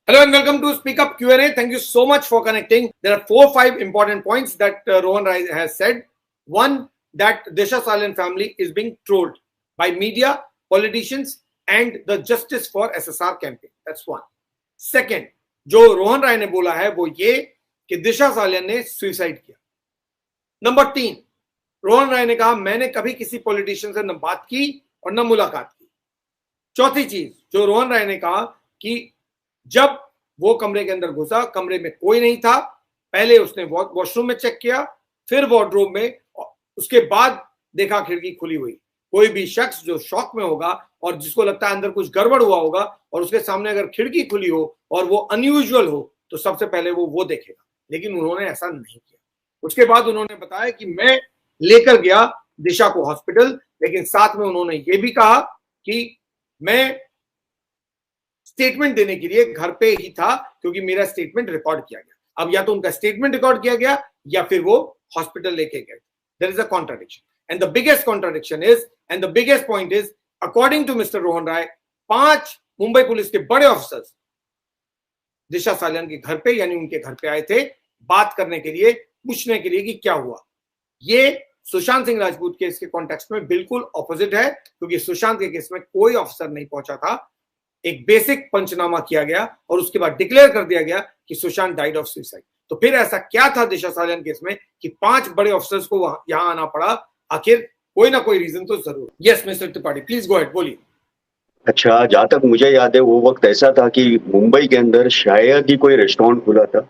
Hello and welcome to Speak Up Q&A. Thank you so much for connecting. There are 4-5 important points that Rohan Rai has said. One, that Disha Salian family is being trolled by media, politicians and the Justice for SSR campaign. That's one. Second, जो रोहन राय ने बोला है वो ये कि दिशा सालियन ने suicide किया. Number 3, Rohan राय ने कहा मैंने कभी किसी पॉलिटिशियन से न बात की और न मुलाकात की. चौथी चीज जो रोहन राय ने कहा कि जब वो कमरे के अंदर घुसा, कमरे में कोई नहीं था. पहले उसने वॉशरूम में चेक किया, फिर वार्डरोब में, उसके बाद देखा खिड़की खुली हुई. कोई भी शख्स जो शॉक में होगा और जिसको लगता है अंदर कुछ गड़बड़ हुआ होगा और उसके सामने अगर खिड़की खुली हो और वो अनयूजुअल हो तो सबसे पहले वो देखेगा. लेकिन उन्होंने ऐसा नहीं किया. उसके बाद उन्होंने बताया कि मैं लेकर गया दिशा को हॉस्पिटल, लेकिन साथ में उन्होंने ये भी कहा कि मैं स्टेटमेंट देने के लिए घर पे ही था क्योंकि मेरा स्टेटमेंट रिकॉर्ड किया गया. अब या तो उनका स्टेटमेंट रिकॉर्ड किया गया या फिर वो हॉस्पिटल लेके गए. There is a contradiction and the biggest contradiction is and the biggest point is according to mister Rohan Rai 5 Mumbai police के बड़े ऑफिसर्स दिशा सालियान के घर पे यानी उनके घर पे आए थे बात करने के लिए, पूछने के लिए कि क्या हुआ. ये सुशांत सिंह राजपूत केस के कॉन्टेक्स्ट में बिल्कुल ऑपोजिट है क्योंकि सुशांत के केस में कोई ऑफिसर नहीं पहुंचा था. एक बेसिक पंचनामा किया गया और उसके बाद डिक्लेयर कर दिया गया कि सुशांत डाइड ऑफ सुसाइड. तो फिर ऐसा क्या था दिशा सालियान केस में कि 5 बड़े ऑफिसर्स को यहां आना पड़ा? आखिर कोई ना कोई रीजन तो जरूर. Yes mister Tripathi, please go ahead, बोलिए. अच्छा, जहां तक मुझे याद है वो वक्त ऐसा था कि मुंबई के अंदर शायद ही कोई रेस्टोरेंट खुला था.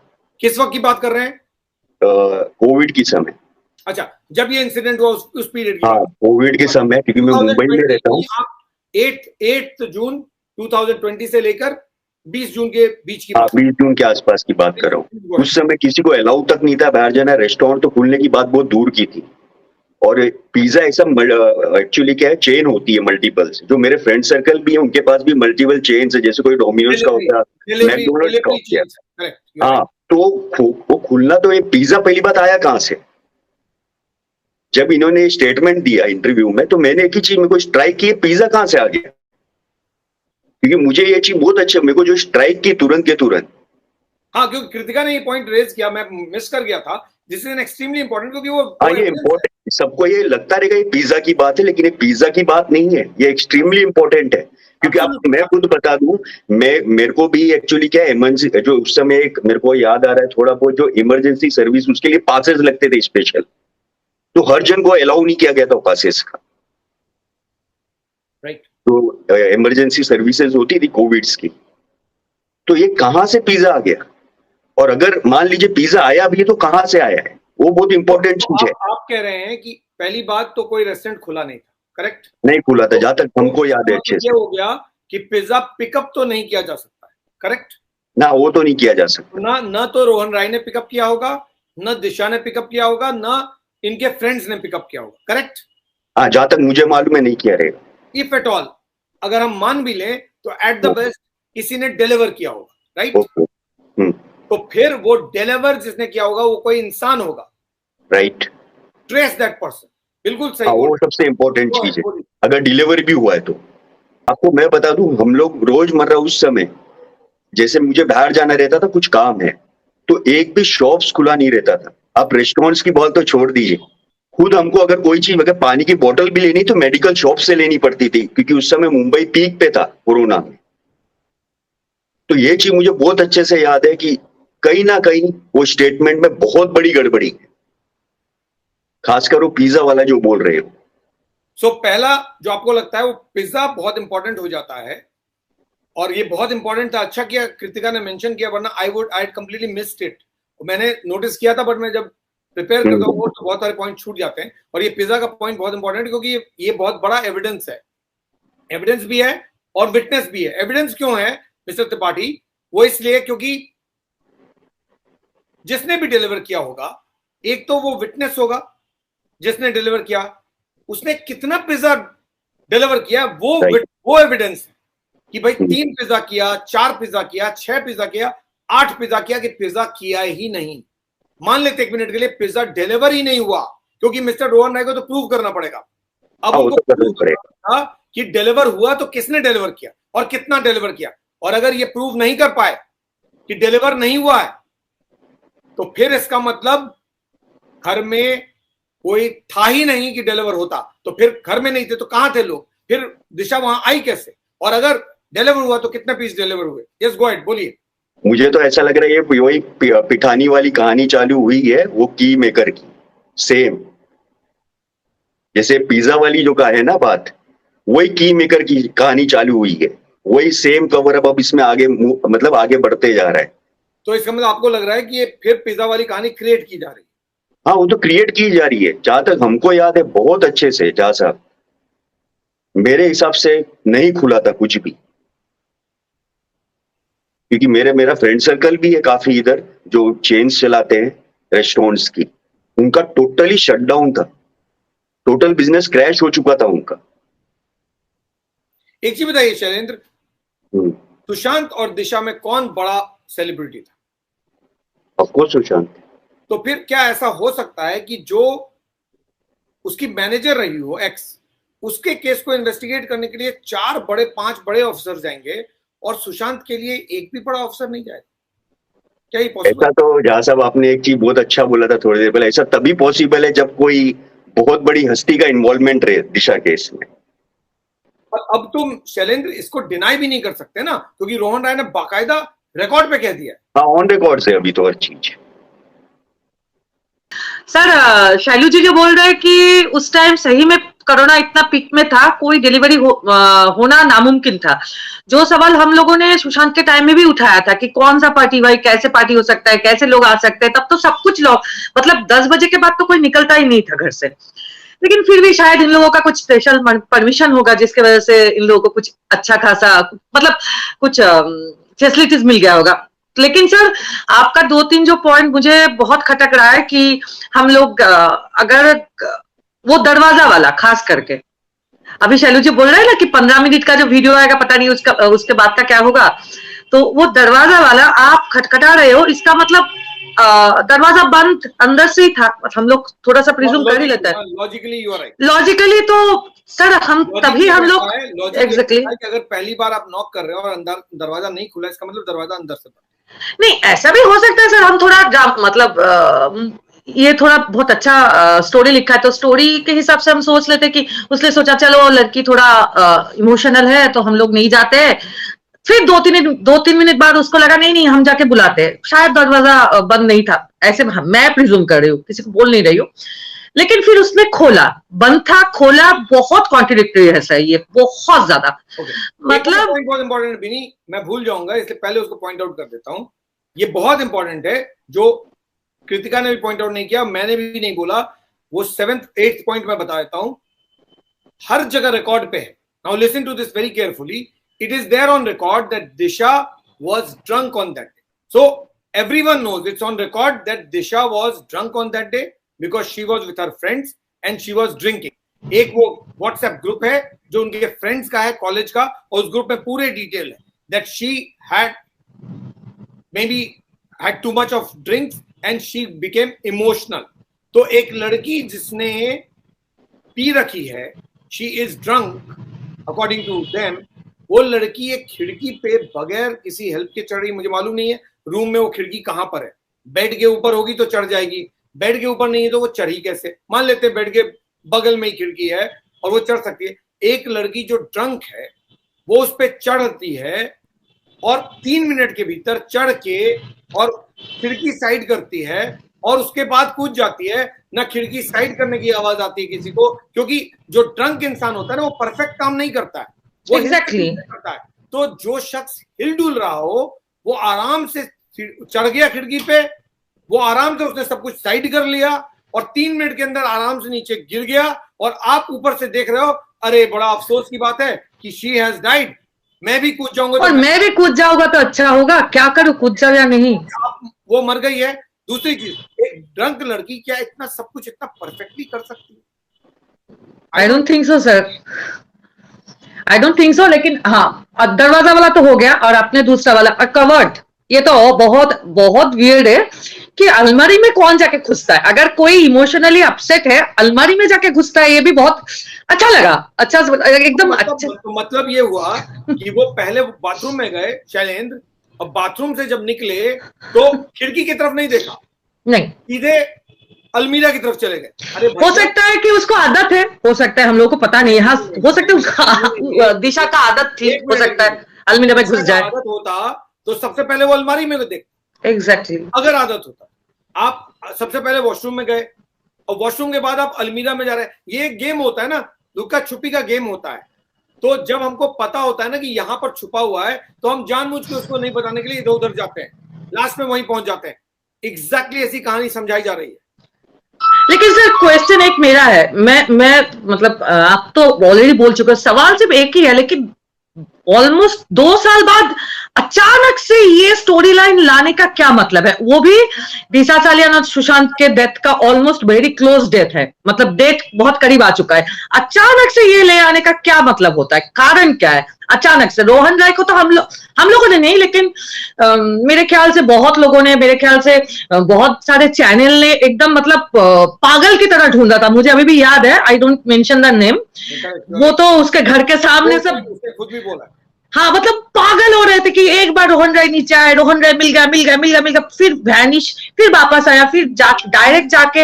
किस वक्त की बात कर रहे हैं? कोविड के समय. अच्छा, जब ये इंसिडेंट हुआ उस पीरियड की? हाँ, कोविड के समय, क्योंकि मैं मुंबई में रहता हूँ. 8 जून 2020 से लेकर 20 जून के बीच की. 20 जून के आसपास की बात कर रहा हूँ. उस समय किसी को अलाउ तक नहीं था बाहर जाना. रेस्टोरेंट तो खुलने की बात बहुत दूर की थी. और पिज्जा ऐसा एक्चुअली क्या है, चेन होती है मल्टीपल्स. जो मेरे फ्रेंड सर्कल भी है उनके पास भी मल्टीपल चेन्स है, जैसे कोई डोमिनोज का होता है, मैकडोनल्ड्स का होता है. हाँ, तो वो खुलना तो ये पिज्जा पहली बात आया कहाँ से? जब इन्होंने स्टेटमेंट दिया इंटरव्यू में तो मैंने एक ही चीज मेरे को स्ट्राइक की, पिज्जा कहाँ से आ गया? क्योंकि मुझे ये चीज बहुत अच्छा, मेरे को जो स्ट्राइक की तुरंत के तुरंत. हाँ, क्योंकि कृतिका ने ये पॉइंट रेज किया, मैं मिस कर गया था. This is an extremely important क्योंकि वो ये इम्पोर्टेंट. सबको ये लगता रहेगा ये पिज्जा की बात है, लेकिन ये पिज्जा की बात नहीं है. ये एक्सट्रीमली इंपॉर्टेंट है क्योंकि आप, मैं खुद बता दूं, मेरे को भी एक्चुअली क्या इमरजेंसी, जो उस समय एक मेरे को याद आ रहा है थोड़ा बहुत, जो इमरजेंसी सर्विस उसके लिए पासेस लगते थे स्पेशल, तो हर जन को अलाउ नहीं किया गया था पासेस का. राइट. तो इमरजेंसी सर्विसेज होती थी कोविड्स की. तो ये कहां से पिज्जा आ गया? और अगर मान लीजिए पिज्जा आया भी है तो कहां से आया है? वो बहुत इंपॉर्टेंट चीज है. आप कह रहे हैं कि पहली बात तो कोई रेस्टोरेंट खुला नहीं था, करेक्ट? नहीं खुला था, जहां तक हमको याद है अच्छे से. हो गया कि पिज्जा पिकअप तो नहीं किया जा सकता है, करेक्ट? ना, वो तो नहीं किया जा सकता. ना तो रोहन राय ने पिकअप किया होगा, न दिशा ने पिकअप किया होगा, न इनके फ्रेंड्स ने पिकअप किया होगा, करेक्ट? हाँ, जहां तक मुझे मालूम है नहीं किया रहेगा. इफ एट ऑल, अगर हम मान भी लें तो एट द बेस्ट किसी ने डिलीवर किया होगा, राइट? तो फिर वो डिलीवर जिसने किया होगा वो कोई इंसान होगा, राइट? Trace that person. बिल्कुल सही. वो सबसे इंपॉर्टेंट चीज है. अगर डिलीवरी भी हुआ है तो आपको मैं बता दूं, हम लोग रोजमर्रा उस समय, जैसे मुझे बाहर जाना रहता था, कुछ काम है, तो एक भी शॉप्स खुला नहीं रहता था. आप रेस्टोरेंट्स की बात तो छोड़ दीजिए, खुद हमको अगर कोई चीज, अगर पानी की बोतल भी लेनी तो मेडिकल शॉप से लेनी पड़ती थी क्योंकि उस समय मुंबई पीक पे था कोरोना में. तो ये चीज मुझे बहुत अच्छे से याद है कि कहीं ना कहीं वो स्टेटमेंट में बहुत बड़ी गड़बड़ी है, खासकर वो पिज्जा वाला जो बोल रहे हो. सो पहला जो आपको लगता है वो पिज्जा बहुत इंपॉर्टेंट हो जाता है और ये बहुत इंपॉर्टेंट था. अच्छा किया कृतिका ने मेंशन किया, वरना आई कंप्लीटली मिस्ड इट. मैंने नोटिस किया था बट मैं जब प्रिपेयर करता हूँ तो बहुत सारे पॉइंट छूट जाते हैं. और ये पिज्जा का पॉइंट बहुत इंपॉर्टेंट क्योंकि ये बहुत बड़ा एविडेंस है. एविडेंस भी है और विटनेस भी है. एविडेंस क्यों है मिस्टर त्रिपाठी? वो इसलिए क्योंकि जिसने भी डिलीवर किया होगा, एक तो वो विटनेस होगा जिसने डिलीवर किया, उसने कितना पिज्जा डिलीवर किया वो एविडेंस है कि भाई 3 पिज्जा किया, 4 पिज्जा किया, 6 पिज्जा किया, 8 पिज्जा किया कि पिज्जा किया ही नहीं. मान लेते 1 मिनट के लिए पिज्जा डिलीवर ही नहीं हुआ क्योंकि मिस्टर रोहन राय को तो प्रूव करना पड़ेगा. अब उनको प्रूव करना पड़ेगा कि डिलीवर हुआ तो किसने डिलीवर किया और कितना डिलीवर किया. और अगर ये प्रूव नहीं कर पाए कि डिलीवर नहीं हुआ है, तो फिर इसका मतलब घर में कोई था ही नहीं कि डिलीवर होता। तो फिर घर में नहीं थे तो कहां थे लोग, फिर दिशा वहां आई कैसे, और अगर डिलीवर हुआ तो कितने पीस डिलीवर हुए? यस गो अहेड, बोलिए। मुझे तो ऐसा लग रहा है ये वही पिठानी वाली कहानी चालू हुई है, वो की मेकर की, सेम जैसे पिज्जा वाली जो का है ना बात, वही की मेकर की कहानी चालू हुई है, वही सेम कवर अब इसमें आगे मतलब आगे बढ़ते जा रहा है। तो इसका मतलब आपको लग रहा है कि ये फिर पिज्जा वाली कहानी क्रिएट की जा रही है? हाँ, वो तो क्रिएट की जा रही है, जहां तक हमको याद है बहुत अच्छे से। जहां साहब मेरे हिसाब से नहीं खुला था कुछ भी, क्योंकि मेरा फ्रेंड सर्कल भी है काफी इधर जो चेन्स चलाते हैं रेस्टोरेंट्स की, उनका टोटली शटडाउन था, टोटल बिजनेस क्रैश हो चुका था उनका। एक चीज बताइए शैलेंद्र, सुशांत और दिशा में कौन बड़ा सेलिब्रिटी था? Of course Sushant. तो फिर क्या ऐसा हो सकता है कि जो उसकी मैनेजर रही हो एक्स, उसके केस को इन्वेस्टिगेट करने के लिए 4 बड़े 5 बड़े ऑफिसर जाएंगे और सुशांत के लिए एक भी बड़ा ऑफिसर नहीं जाएगा? क्या ये पॉसिबल? ऐसा तो जहां साहब आपने एक चीज बहुत अच्छा बोला था थोड़ी देर पहले, ऐसा तभी पॉसिबल है जब कोई बहुत बड़ी हस्ती का इन्वॉल्वमेंट रहे दिशा केस में। और अब तुम शैलेंद्र इसको डिनाई भी नहीं कर सकते ना, क्योंकि रोहन राय ने बाकायदा रिकॉर्ड पे कह दिया। हाँ, ऑन रिकॉर्ड से अभी तो हर चीज। सर शैलू जी जो बोल रहे हैं कि उस टाइम सही में कोरोना इतना पीक में था, कोई डिलीवरी होना नामुमकिन था। जो सवाल हम लोगों ने सुशांत के टाइम में भी उठाया था कि कौन सा पार्टी भाई, कैसे पार्टी हो सकता है, कैसे लोग आ सकते हैं, तब तो सब कुछ लोग मतलब 10 बजे के बाद तो कोई निकलता ही नहीं था घर से। लेकिन फिर भी शायद इन लोगों का कुछ स्पेशल परमिशन होगा जिसके वजह से इन लोगों को कुछ अच्छा खासा मतलब कुछ फैसिलिटीज मिल गया होगा। लेकिन सर आपका 2-3 जो पॉइंट मुझे बहुत खटक रहा है कि हम लोग अगर वो दरवाजा वाला खास करके, अभी शैलू जी बोल रहे हैं ना कि 15 मिनट का जो वीडियो आएगा पता नहीं उसके बाद का क्या होगा, तो वो दरवाजा वाला आप खटखटा रहे हो, इसका मतलब दरवाजा बंद अंदर से ही था। हम लोग थोड़ा सा प्रिज्यूम कर ही लेते हैं logically. You are right, logically. तो सर हम तभी हम लोग एग्जैक्टली अगर पहली बार आप नॉक कर रहे हो और अंदर दरवाजा नहीं खुला, इसका मतलब दरवाजा अंदर से नहीं, ऐसा भी हो सकता है सर। हम थोड़ा मतलब ये थोड़ा बहुत अच्छा स्टोरी लिखा है तो स्टोरी के हिसाब से हम सोच लेते कि उसने सोचा चलो लड़की थोड़ा इमोशनल है तो हम लोग नहीं जाते। फिर 2-3 मिनट बाद उसको लगा नहीं हम जाके बुलाते, शायद दरवाजा बंद नहीं था, ऐसे मैं प्रिज्यूम कर रही हूँ, किसी को बोल नहीं रही हूँ। लेकिन फिर उसने खोला, बंद था खोला, बहुत कॉन्ट्रडिक्टरी है सर ये, बहुत ज्यादा। मतलब बहुत इंपॉर्टेंट बिनी, मैं भूल जाऊंगा इसलिए पहले उसको पॉइंट आउट कर देता हूँ। ये बहुत इंपॉर्टेंट है जो कृतिका ने भी पॉइंट आउट नहीं किया, मैंने भी नहीं बोला, वो 7th 8th पॉइंट मैं बता देता हूं। हर जगह रिकॉर्ड पे है। Now listen to this very carefully, it is there on record that Disha was drunk on that day. So everyone knows it's on record that Disha was drunk on that day because she was with her friends and she was drinking. एक वो WhatsApp group है जो उनके friends का है college का, और उस ग्रुप में पूरे डिटेल है that she had maybe had too much of drinks and she became emotional. तो एक लड़की जिसने पी रखी है, she is drunk according to them, वो लड़की एक खिड़की पे बगैर किसी हेल्प के चढ़ रही। मुझे मालूम नहीं है रूम में वो खिड़की कहां पर है, बेड के ऊपर होगी तो चढ़ जाएगी, बेड के ऊपर नहीं है तो वो चढ़ी कैसे? मान लेते बेड के बगल में ही खिड़की है और वो चढ़ सकती है। एक लड़की जो ड्रंक है वो उस पर चढ़ती है और 3 मिनट के भीतर चढ़ के और खिड़की साइड करती है और उसके बाद कूद जाती है। ना खिड़की साइड करने की आवाज आती है किसी को, क्योंकि जो ड्रंक इंसान होता है ना वो परफेक्ट काम नहीं करता है, वो एग्जैक्टली करता है। तो जो शख्स हिलडुल रहा हो वो आराम से चढ़ गया खिड़की पे, वो आराम से उसने सब कुछ साइड कर लिया और 3 मिनट के अंदर आराम से नीचे गिर गया। और आप ऊपर से देख रहे हो, अरे बड़ा अफसोस की बात है कि शी हैज डाइड, मैं भी कूद जाऊंगा और मैं भी कूद जाऊंगा तो अच्छा होगा, क्या करूं, कूद जाऊं या नहीं? वो मर गई है। दूसरी चीज, एक ड्रंक लड़की क्या इतना सब कुछ इतना परफेक्टली कर सकती है? I don't think so sir, I don't think so. लेकिन हाँ, दरवाजा वाला तो हो गया और अपने दूसरा वाला कवर्ड, ये तो बहुत बहुत वियर्ड है कि अलमारी में कौन जाके घुसता है। अगर कोई इमोशनली अपसेट है अलमारी में जाके घुसता है, ये भी बहुत अच्छा लगा, अच्छा एकदम अच्छा। मतलब ये हुआ कि वो पहले बाथरूम में गए शैलेंद्र अब बाथरूम से जब निकले तो खिड़की की तरफ नहीं देखा, नहीं, सीधे अलमीरा की तरफ चले गए। अरे हो सकता है कि उसको आदत है, हो सकता है, हम लोगों को पता नहीं है, हो सकता है उसका दिशा का आदत थी, हो सकता है अलमीरा में घुस जाए। आदत होता तो सबसे पहले वो अलमारी में देखते। एग्जैक्टली। अगर आदत होता, आप सबसे पहले वॉशरूम में गए और वॉशरूम के बाद आप अलमीरा में जा रहे हैं। ये एक गेम होता है ना, लुक्का छुपी का गेम होता है। तो जब हमको पता होता है ना कि यहाँ पर छुपा हुआ है, तो हम जानबूझ के उसको नहीं बताने के लिए इधर उधर जाते हैं, लास्ट में वहीं पहुंच जाते हैं। एग्जैक्टली ऐसी कहानी समझाई जा रही है। लेकिन सर क्वेश्चन एक मेरा है, मैं मतलब आप तो ऑलरेडी बोल चुके हो, सवाल सिर्फ एक ही है, लेकिन ऑलमोस्ट 2 साल बाद अचानक से ये स्टोरी लाइन लाने का क्या मतलब है? वो भी दिशा सालियान और सुशांत के डेथ का ऑलमोस्ट वेरी क्लोज डेथ है, मतलब डेथ बहुत करीब आ चुका है। अचानक से ये ले आने का क्या मतलब होता है? कारण क्या है अचानक से? रोहन राय को तो हम लोगों ने नहीं, लेकिन मेरे ख्याल से बहुत लोगों ने, मेरे ख्याल से बहुत सारे चैनल ने एकदम मतलब पागल की तरह ढूंढा था। मुझे अभी भी याद है, I don't mention the name, वो तो उसके घर के सामने सब खुद भी बोला, हाँ, मतलब पागल हो रहे थे कि एक बार रोहन राय नीचे आए, रोहन राय मिल गया, फिर वैनिश, फिर वापस आया, फिर डायरेक्ट जाके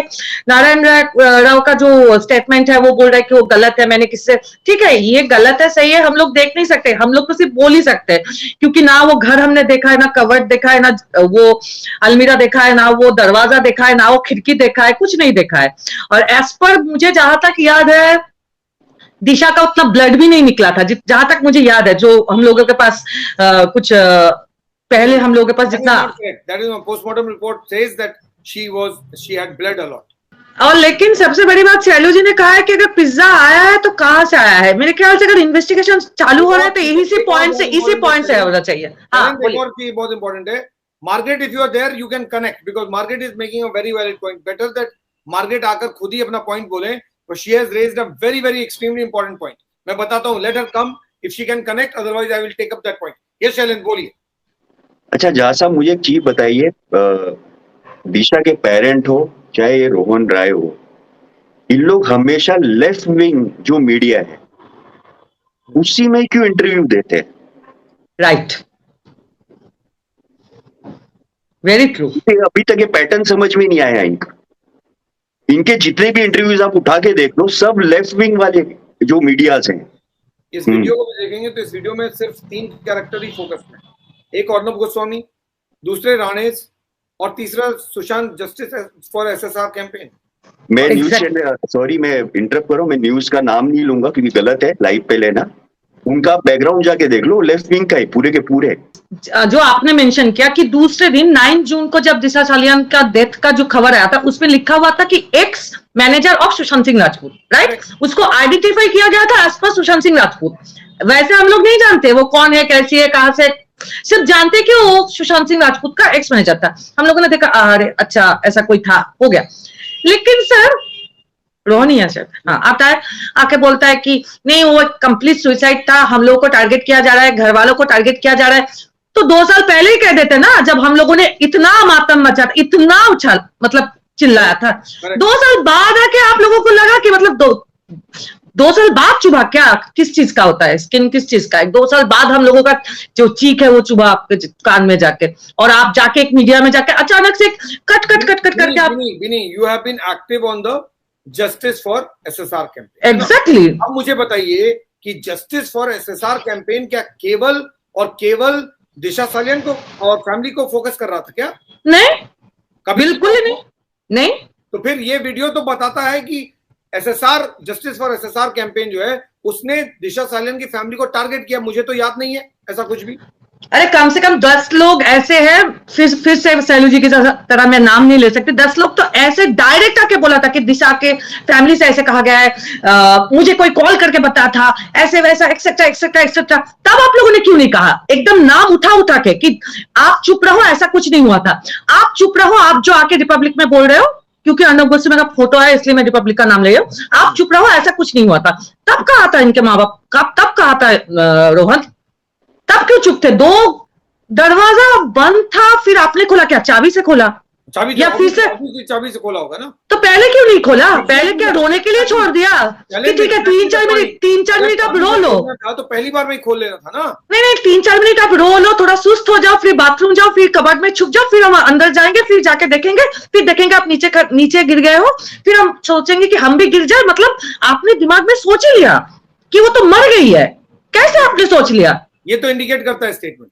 नारायण राव का जो स्टेटमेंट है वो बोल रहा है कि वो गलत है, मैंने किससे, ठीक है ये गलत है, सही है, हम लोग देख नहीं सकते, हम लोग तो सिर्फ बोल ही सकते हैं, क्योंकि ना वो घर हमने देखा है, ना कवर्ड देखा है, ना वो अलमीरा देखा है, ना वो दरवाजा देखा है, ना वो खिड़की देखा है, कुछ नहीं देखा है। और एज पर मुझे जहां तक याद है, दिशा का उतना ब्लड भी नहीं निकला था, जहां तक मुझे याद है, जो हम लोगों के पास कुछ पहले हम लोगों के पास जितना postmortem report says that she had blood a lot. और लेकिन सबसे बड़ी बात शैलू जी ने कहा है कि अगर पिज्जा आया है तो कहां से आया है। मेरे ख्याल से अगर इन्वेस्टिगेशन चालू हो रहा है तो इसी पॉइंट से होना चाहिए। हाँ, बोलिए। बहुत इंपॉर्टेंट है Margaret, if you are there you can connect, because Margaret is making a very valid point. Better that Margaret आकर खुद ही अपना पॉइंट बोले, but she has raised a very very extremely important point. मैं बताता हूँ, let her come if she can connect, otherwise I will take up that point. Yes Shailendra बोलिए। अच्छा जहाँ साहब मुझे एक चीज बताइए, दिशा के पेरेंट हो चाहे ये रोहन राय हो, इन लोग हमेशा लेफ्ट विंग जो मीडिया है उसी में क्यों इंटरव्यू देते हैं? Right, very true. अभी तक ये पैटर्न समझ में नहीं आया इनका। इनके जितने भी इंटरव्यूज आप उठा के देख लो, सब लेफ्ट विंग वाले जो मीडियाज हैं। इस वीडियो को देखेंगे तो इस वीडियो में सिर्फ 3 कैरेक्टर ही फोकस है, एक अर्नब गोस्वामी, दूसरे राणेज और तीसरा Sushant justice for SSR campaign. मैं न्यूज चैनल, सॉरी मैं इंटरप्ट कर रहा हूं, मैं न्यूज का नाम नहीं लूंगा क्योंकि गलत है लाइव पे लेना। उनका बैकग्राउंड जाके देख लो, लेफ्ट विंग का ही पूरे के पूरे। जो आपने मेंशन किया कि दूसरे दिन 9 जून को जब दिशा सालियान का डेथ का जो खबर आया था, उसमें लिखा हुआ था कि ex manager of Sushant Singh Rajput, right? उसको आइडेंटिफाई किया गया था एज पर सुशांत सिंह राजपूत। वैसे हम लोग नहीं जानते वो कौन है, कैसी है, कहां से, सिर्फ जानते कि वो सुशांत सिंह राजपूत का एक्स मैनेजर था। हम लोगों ने देखा अरे अच्छा ऐसा कोई था, हो गया। लेकिन सर रोहन ही है सर, हाँ, आता है आके बोलता है कि नहीं वो कंप्लीट सुसाइड था, हम लोगों को टारगेट किया जा रहा है, घर वालों को टारगेट किया जा रहा है। तो 2 साल पहले ही कह देते ना, जब हम लोगों ने इतना मातम मचा, इतना उछाल मतलब चिल्लाया था। 2 साल बाद आके आप लोगों को लगा कि मतलब 2 साल बाद चुभा क्या, किस चीज का होता है स्किन, किस चीज का है? 2 साल बाद हम लोगों का जो चीख है वो चुभा आपके कान में जाके, और आप जाके एक मीडिया में जाके अचानक से कट करके आप you have been active on the justice for SSR campaign. Exactly. अब मुझे बताइए कि जस्टिस फॉर एसएसआर कैंपेन क्या केवल और केवल दिशा सालियान को और फैमिली को फोकस कर रहा था क्या? नहीं, कभी बिल्कुल ही नहीं। तो फिर ये वीडियो तो बताता है कि SSR, justice for SSR campaign जो है उसने दिशा सालियान की फैमिली को टारगेट किया। मुझे तो याद नहीं है ऐसा कुछ भी। अरे कम से कम 10 लोग ऐसे हैं, फिर से सैलू जी की तरह मैं नाम नहीं ले सकती, 10 लोग तो ऐसे डायरेक्ट आके बोला था कि दिशा के फैमिली से ऐसे कहा गया है, मुझे कोई कॉल करके बता था, ऐसे वैसा एक्सेट्रा एक्सेट्रा एक्सेट्रा। तब आप लोगों ने क्यों नहीं कहा एकदम नाम उठा के कि आप चुप रहो, ऐसा कुछ नहीं हुआ था, आप चुप रहो, आप जो आके रिपब्लिक में बोल रहे हो, क्योंकि अर्नब गोस्वामी का फोटो है इसलिए मैं रिपब्लिक का नाम ले रही हूं, आप चुप रहो, ऐसा कुछ नहीं हुआ था। तब कहा था इनके माँ बाप, तब कहा था रोहन, तब क्यों चुप थे? 2 दरवाजा बंद था, फिर आपने खोला क्या? चाबी से खोला? चाबी या फिर से चाबी से खोला होगा ना। तो पहले क्यों नहीं खोला? पहले क्या रोने के लिए छोड़ दिया कि ठीक है 3-4 मिनट आप रो लो? तो पहली बार में ही खोल लेना था ना। नहीं 3-4 मिनट आप रो लो, थोड़ा सुस्त हो जाओ, फिर बाथरूम जाओ, फिर कबर्ड में छुप जाओ, फिर हम अंदर जाएंगे, फिर जाके देखेंगे, फिर देखेंगे आप नीचे गिर गए हो, फिर हम सोचेंगे कि हम भी गिर जाए। मतलब आपने दिमाग में सोच ही लिया कि वो तो मर गई है। कैसे आपने सोच लिया? ये तो इंडिकेट करता है स्टेटमेंट,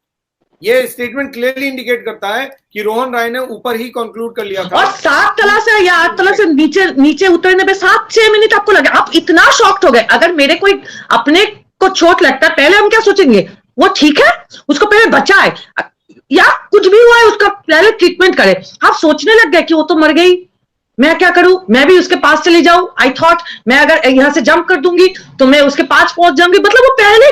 ये स्टेटमेंट क्लियरली इंडिकेट करता है कि रोहन राय ने ऊपर ही कंक्लूड कर लिया था। और 7 तला से या 8 तला से नीचे उतरने पे 7-6 मिनट आपको लगे, आप इतना शॉक्ड हो गए। अगर मेरे कोई अपने को चोट लगता है, पहले हम क्या सोचेंगे? वो ठीक है, उसको पहले बचाए, या कुछ भी हुआ है उसका पहले ट्रीटमेंट करे। आप सोचने लग गए कि वो तो मर गई, मैं क्या करूं, मैं भी उसके पास चली जाऊं। आई थॉट मैं अगर यहां से जंप कर दूंगी तो मैं उसके पास पहुंच जाऊंगी। मतलब वो पहले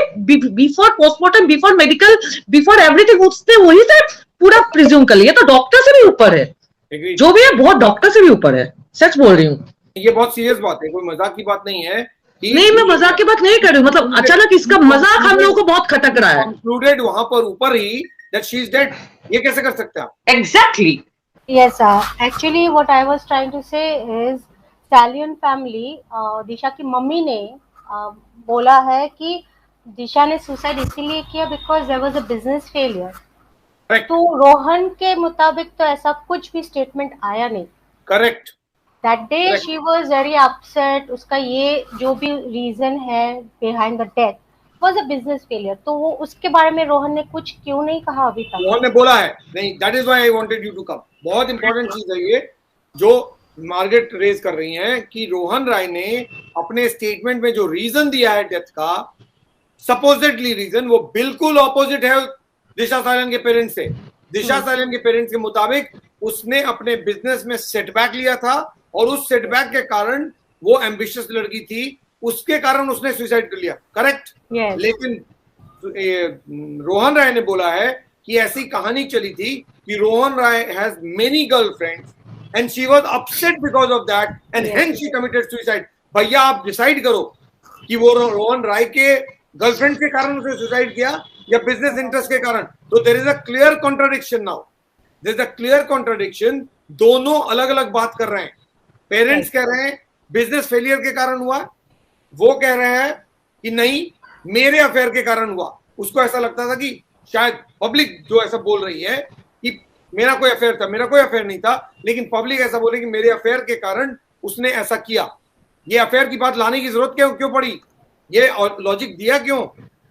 before postmortem, before medical, before everything उसने वही से पूरा प्रिज्यूम कर लिया। तो डॉक्टर से भी ऊपर है, जो भी है बहुत डॉक्टर से भी ऊपर है। सच बोल रही हूँ, ये बहुत सीरियस बात है, कोई मजाक की बात नहीं है। नहीं मैं मजाक की बात नहीं कर रही हूँ, मतलब अचानक इसका मजाक हम लोगों को बहुत खटक रहा है। कंक्लूडेड वहां पर ऊपर ही दैट शी इज डेड, ये कैसे कर सकते हैं आप? Exactly Yes, actually what I was trying to say is Stallion family, दिशा की मम्मी ने बोला है कि दिशा ने सुसाइड इसीलिए किया because there was a business failure. तो रोहन के मुताबिक तो ऐसा कुछ भी स्टेटमेंट आया नहीं। Correct. That day she was very upset. उसका ये जो भी रीजन है behind the death was a business failure। तो वो उसके बारे में रोहन ने कुछ क्यों नहीं कहा अभी तक? रोहन ने बोला है नहीं, that is why I wanted you to come. बहुत इंपॉर्टेंट चीज है ये जो मार्गरेट रेज कर रही हैं कि रोहन राय ने अपने स्टेटमेंट में जो रीजन दिया है डेथ का, सपोजिटली रीजन, वो बिल्कुल ऑपोजिट है दिशा सालन के पेरेंट्स से। दिशा सालन के पेरेंट्स के मुताबिक उसने अपने बिजनेस में सेटबैक लिया था और उस सेटबैक के कारण वो एम्बिशियस लड़की थी, उसके कारण उसने सुसाइड कर लिया। करेक्ट। yes. लेकिन रोहन राय ने बोला है कि ऐसी कहानी चली थी कि Rohan Rai has many girlfriends and she was upset because of that and hence she committed suicide. भैया आप डिसाइड करो कि वो रोहन राय के गर्लफ्रेंड के कारण उसने सुसाइड किया या बिजनेस इंटरेस्ट के कारण। तो there is a clear contradiction now, there is a clear contradiction. दोनों अलग अलग बात कर रहे हैं। पेरेंट्स कह रहे हैं बिजनेस फेलियर के कारण हुआ, वो कह रहे हैं कि नहीं मेरे अफेयर के कारण हुआ। उसको ऐसा लगता था कि शायद पब्लिक जो ऐसा बोल रही है कि मेरा कोई अफेयर था, मेरा कोई अफेयर नहीं था, लेकिन पब्लिक ऐसा बोले कि मेरे अफेयर के कारण उसने ऐसा किया। ये अफेयर की बात लाने की जरूरत क्यों पड़ी? ये लॉजिक दिया क्यों?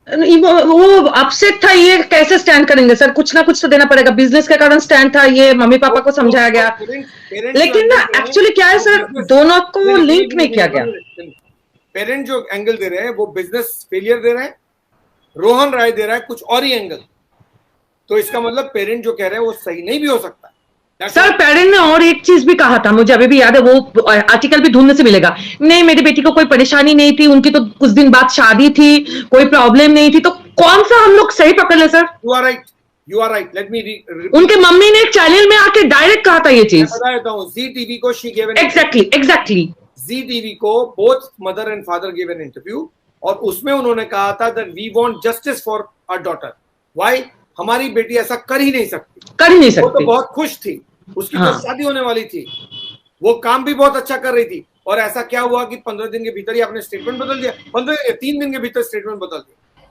वो अपसेट था, ये कैसे स्टैंड करेंगे सर? कुछ ना कुछ तो देना पड़ेगा। बिजनेस के कारण स्टैंड था, ये मम्मी पापा को समझाया गया, लेकिन ना एक्चुअली क्या है सर, दोनों को लिंक नहीं किया गया। पेरेंट जो एंगल दे रहे हैं वो बिजनेस फेलियर दे रहे हैं, रोहन राय दे रहा है कुछ और ही एंगल। तो इसका मतलब पेरेंट जो कह रहे हैं वो सही नहीं भी हो सकता। सर पेरेंट ने और एक चीज भी कहा था, मुझे अभी भी याद है, वो आर्टिकल भी ढूंढने से मिलेगा। नहीं मेरी बेटी को कोई परेशानी नहीं थी, उनकी तो कुछ दिन बाद शादी थी, कोई प्रॉब्लम नहीं थी। तो कौन सा हम लोग सही पकड़ ले sir? You are right. Let me उनके मम्मी ने एक चैनल में आके डायरेक्ट कहा था ये चीज। बता देता हूँ, जी टीवी को she give exactly Zee TV को both mother and father give an interview और उसमें उन्होंने कहा था that we want justice for our daughter. Why? हमारी बेटी ऐसा कर ही नहीं सकती। वो तो बहुत खुश थी, उसकी तो शादी होने वाली थी, वो काम भी बहुत अच्छा कर रही थी। और ऐसा क्या हुआ कि 15 दिन के भीतर ही आपने स्टेटमेंट बदल दिया? 3 दिन के भीतर स्टेटमेंट बदल दिया।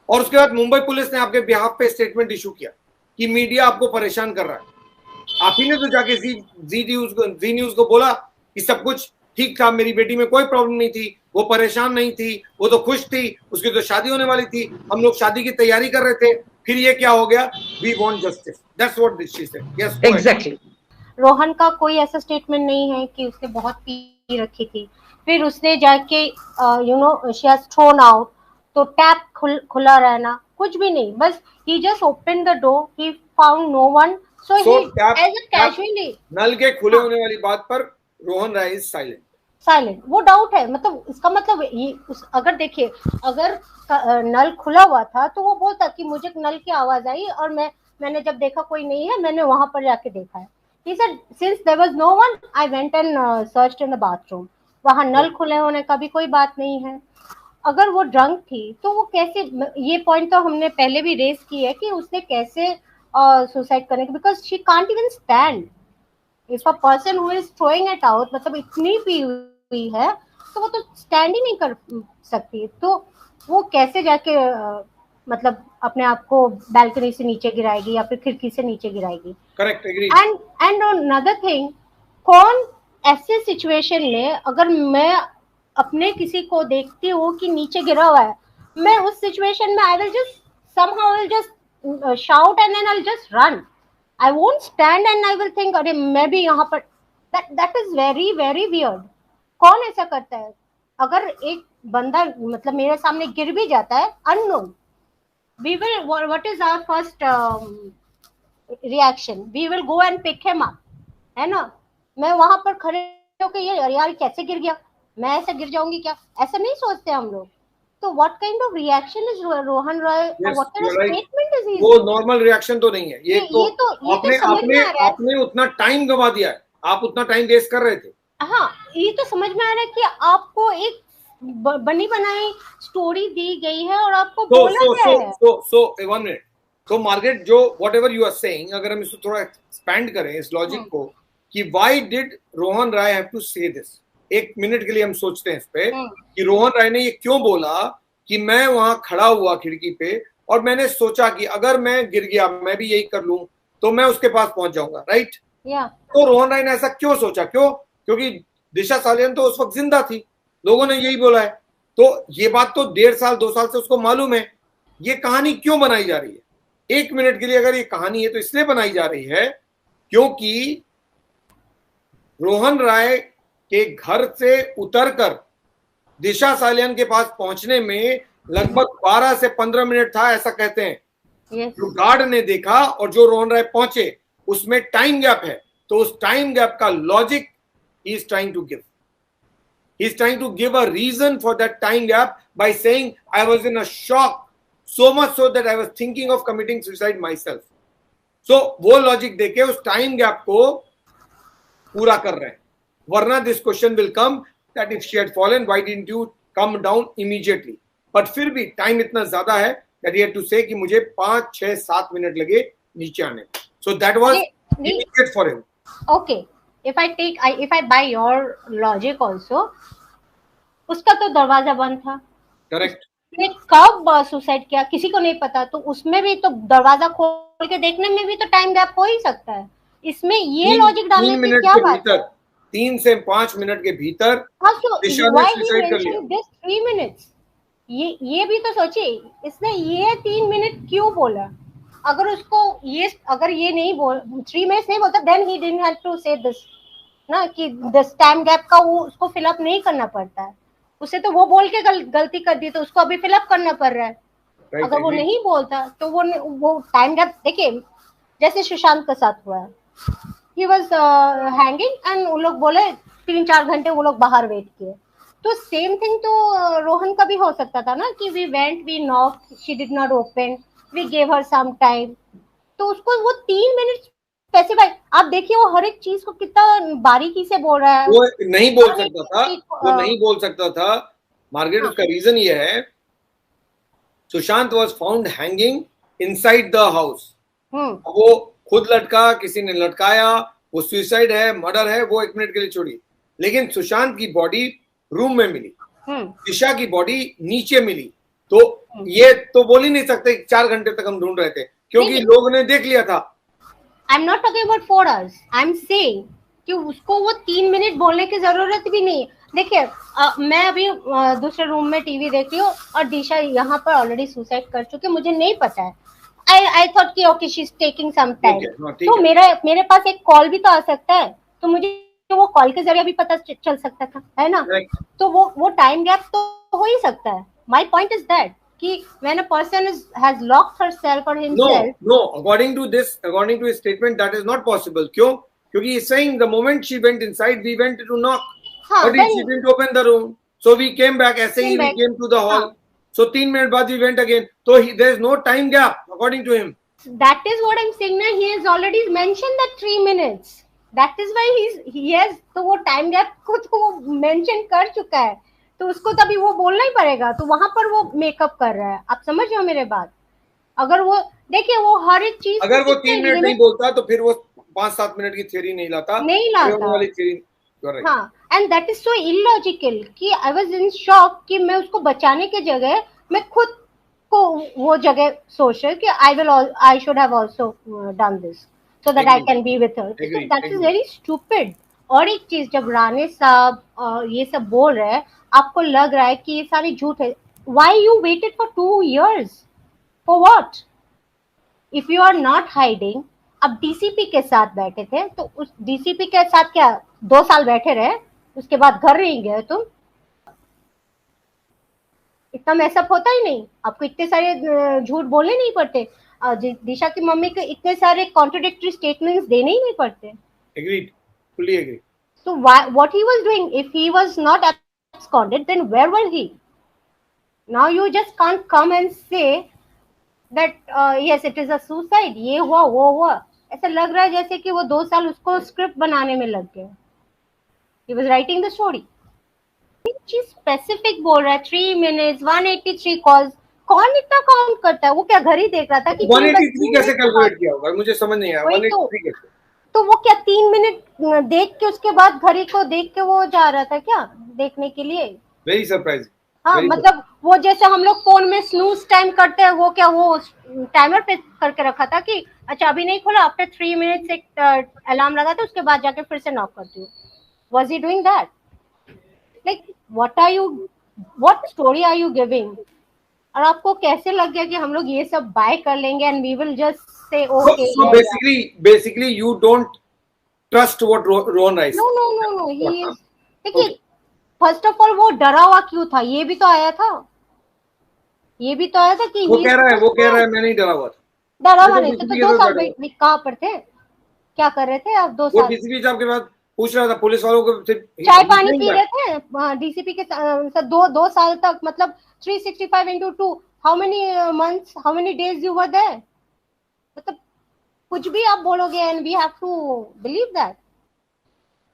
और उसके बाद मुंबई पुलिस ने आपके बिहाफ पे स्टेटमेंट इशू किया कि मीडिया आपको परेशान कर रहा है। आप ही ने तो जाके जी न्यूज को बोला कि सब कुछ ठीक था, मेरी बेटी में कोई प्रॉब्लम नहीं थी, वो परेशान नहीं थी, वो तो खुश थी, उसकी तो शादी होने वाली थी, हम लोग शादी की तैयारी कर रहे थे, फिर ये क्या हो गया? We want justice, that's what she said. Yes exactly. Rohan का कोई ऐसा स्टेटमेंट नहीं है कि उसने बहुत पी रखी थी, फिर उसने जाके शी हैज थ्रोन आउट, तो टैप खुला रहना कुछ भी नहीं, बस he just open the door, he found no one, so he as a casually. नल के खुले होने वाली बात पर रोहन राय इज साइलेंट। वो डाउट है, मतलब इसका मतलब ये अगर देखिए, अगर नल खुला हुआ था तो वो बोलता कि मुझे नल की आवाज आई और मैंने जब देखा कोई नहीं है, मैंने वहां पर जाके देखा है। He said since there was no one, I went and searched in the bathroom. वहां नल खुले होने का भी कोई बात नहीं है। अगर वो ड्रंक थी तो वो कैसे, ये पॉइंट तो हमने पहले भी रेज की है कि उसने कैसे सुसाइड करने की, because she can't even stand. If a person who is throwing it out, मतलब इतनी पी हुई है तो वो तो स्टैंड ही नहीं कर सकती, तो वो कैसे जाके मतलब अपने आप को बैल्कनी से नीचे गिराएगी या फिर खिड़की से नीचे गिराएगी. Correct, agree. And another thing, कौन ऐसे सिचुएशन में, अगर मैं अपने किसी को देखती हूँ कि नीचे गिरा हुआ है, मैं उस सिचुएशन में I will just somehow I will just shout and then I'll just run. I won't stand and I will think अरे मैं भी यहाँ पर. that is very very weird. कौन ऐसा करता है? अगर एक बंदा मतलब मेरे सामने गिर भी जाता है unknown, we will, what is our first reaction? We will go and pick him up, है ना. मैं वहां पर खड़े होकर ये यार कैसे गिर गया, मैं ऐसे गिर जाऊंगी क्या, ऐसा नहीं सोचते हम लोग. तो what kind of reaction is Rohan Roy, or what kind of statement is he? वो नॉर्मल रिएक्शन तो नहीं है ये तो आपने उतना टाइम गवा दिया है, आप उतना टाइम वेस्ट कर रहे थे. हाँ, ये तो समझ में आ रहा है कि आपको एक बनी बनाई स्टोरी दी गई है और आपको बोला गया है. सो 1 मिनट. तो मार्गरेट, जो व्हाटएवर यू आर सेइंग, अगर हम इसको थोड़ा एक्सपैंड करें इस लॉजिक को, कि why did Rohan Rai have to say this, एक मिनट के लिए हम सोचते हैं इस पे कि रोहन राय ने ये क्यों बोला कि मैं वहां खड़ा हुआ खिड़की पे और मैंने सोचा कि अगर मैं गिर गया मैं भी यही कर लूं तो मैं उसके पास पहुंच जाऊंगा, राइट? तो रोहन राय ने ऐसा क्यों सोचा? क्योंकि दिशा सालियन तो उस वक्त जिंदा थी, लोगों ने यही बोला है. तो ये बात तो 1.5 साल 2 साल से उसको मालूम है. ये कहानी क्यों बनाई जा रही है? 1 मिनट के लिए अगर ये कहानी है तो इसलिए बनाई जा रही है क्योंकि रोहन राय के घर से उतरकर दिशा सालियन के पास पहुंचने में लगभग 12 से 15 मिनट था, ऐसा कहते हैं. जो गार्ड ने देखा और जो रोहन राय पहुंचे उसमें टाइम गैप है. तो उस टाइम गैप का logic he is trying to give. He is trying to give a reason for that time gap by saying I was in a shock, so much so that I was thinking of committing suicide myself. So वो logic देके उस time gap को पूरा कर रहे हैं. वरना this question will come that if she had fallen, why didn't you come down immediately? But फिर भी टाइम इतना ज्यादा है that he had to say कि मुझे 5, 6, 7 मिनट लगे नीचे आने. So that was immediate for him. Okay. If I buy your logic also, उसका तो दरवाजा बंद था. करेक्ट. कब सुसाइड किया किसी को नहीं पता, तो उसमें भी तो दरवाजा खोल के देखने में भी तो टाइम गैप हो ही सकता है. इसमें ये लॉजिक डालने की क्या बात है? 3 से 5 मिनट के भीतर दिशा ने सुसाइड कर लिया. 3 मिनट्स. ये भी तो सोचिए, इसने ये 3 मिनट क्यों बोला? अगर ये नहीं बोल 3 मिनट्स नहीं बोलता, then he didn't have to say this ना, कि दिस टाइम गैप का वो उसको फिलअप नहीं करना पड़ता है. उसे तो वो बोल के गलती कर दी तो उसको अभी फिलअप करना पड़ रहा है. अगर वो नहीं बोलता तो वो टाइम गैप देखिए, जैसे सुशांत के साथ हुआ है. ही वाज हैंगिंग एंड वो लोग बोले 3-4 घंटे वो लोग बाहर वेट किए. तो सेम थिंग तो रोहन का भी हो सकता था ना, कि we knock, she did not open, we gave her some time. तो उसको वो 3 मिनट स्पेसिफाई, आप देखिए वो हर एक चीज को कितना बारीकी से बोल रहा है. वो नहीं बोल सकता था, वो नहीं बोल सकता था मार्गरेट. उसका रीजन ये है, Sushant was found hanging inside the house. वो खुद लटका, किसी ने लटकाया, वो सुसाइड है, मर्डर है, वो 1 मिनट के लिए छोड़ी. लेकिन सुशांत की बॉडी रूम में मिली, दिशा की बॉडी नीचे मिली. तो ये तो बोल ही नहीं सकते 4 घंटे तक हम ढूंढ रहे थे, क्योंकि लोगों ने देख लिया था. I'm not talking about 4 hours. I'm saying कि उसको वो 3 मिनट बोलने की जरूरत भी नहीं. देखिए मैं अभी दूसरे रूम में टीवी देख रही हूँ और दिशा यहाँ पर ऑलरेडी सुसाइड कर चुकी है, मुझे नहीं पता है. आई थॉट कि okay she is taking some time. तो मेरे पास एक कॉल भी तो आ सकता है, तो मुझे वो कॉल के जरिए भी पता चल सकता था, है ना? तो वो टाइम गैप तो हो ही सकता है. माय पॉइंट इज दैट कि when a person has locked herself or himself. No, according to his statement, that is not possible. क्यों? क्योंकि he's saying the moment she went inside, we went to knock. But she didn't open the room, so we came back. ऐसे ही we came to the hall. So 3 minute बाद we went again. So there is no time gap according to him. That is what I'm saying. Now he has already mentioned that 3 minutes. That is why he has, तो वो time gap को तो mention कर चुका है, तो उसको तभी वो बोलना ही पड़ेगा. तो वहां पर वो मेकअप कर रहा है. आप समझ रहे हो मेरे बात? अगर वो देखिए वो हर एक चीज अगर वो 3 मिनट नहीं बोलता तो फिर वो 5-7 मिनट की थ्योरी नहीं लाता वाली थ्योरी। हाँ, and that is so illogical कि आई वाज इन शॉक कि मैं उसको बचाने के जगह मैं खुद को वो जगह सोच रही कि I should have also done this so that I can be with her. That is very stupid. और एक चीज, जब राणे साहब ये सब बोल रहे हैं, आपको लग रहा है कि ये सारी झूठ है, why you waited for 2 years for what? If you are not hiding, अब डीसीपी के साथ बैठे थे तो उस डीसीपी के साथ क्या 2 साल बैठे रहे, उसके बाद घर नहीं गए तुम? इतना मैसअप होता ही नहीं, आपको इतने सारे झूठ बोलने नहीं पड़ते, दिशा की मम्मी को इतने सारे कॉन्ट्रोडिक्टरी स्टेटमेंट्स देने ही नहीं पड़ते। Agreed, fully agree. So what he was doing, if he was not absconded, then where were he? Now you just can't come and say that yes it is a suicide, ये हुआ वो हुआ। ऐसा लग रहा है जैसे कि वो 2 साल उसको स्क्रिप्ट बनाने में लग गए। He was writing the story. चीज स्पेसिफिक बोल रहा है, 3 minutes 183 calls, कौन इतना काउंट करता है? वो क्या घर ही देख रहा था कि 183 कैसे कैलकुलेट किया होगा, मुझे समझ नहीं आया। 183 कैसे? तो वो क्या 3 मिनट देख के उसके बाद घड़ी को देख के वो जा रहा था क्या देखने के लिए? Very surprising. हाँ, मतलब वो जैसे हम लोग फोन में स्नूज टाइम करते हैं, वो क्या वो टाइमर पे करके रखा था कि अच्छा अभी नहीं खोला, आफ्टर 3 minutes एक अलार्म लगा था, उसके बाद जाके फिर से नॉक करती हूँ। Was he doing that? Like what story are you giving? और आपको कैसे लग गया कि हम लोग ये सब बाय कर लेंगे and we will just say okay? So basically you don't trust what Rohan Rai said. No. He is, देखिए फर्स्ट ऑफ ऑल वो डरा हुआ क्यों था? ये भी तो आया था कि वो कह रहा है मैं नहीं डरा हुआ था। डरा हुआ नहीं तो 2 साल कहाँ पर थे, क्या कर रहे थे आप 2 साल? वो डीसीपी साहब के बाद पूछ रहा था पुलिस वालों को, चाय पानी पी रहे थे डीसीपी के साथ 2 साल तक, मतलब 365 into 2, how many months, how many days you were there? मतलब कुछ भी आप बोलोगे and we have to believe that.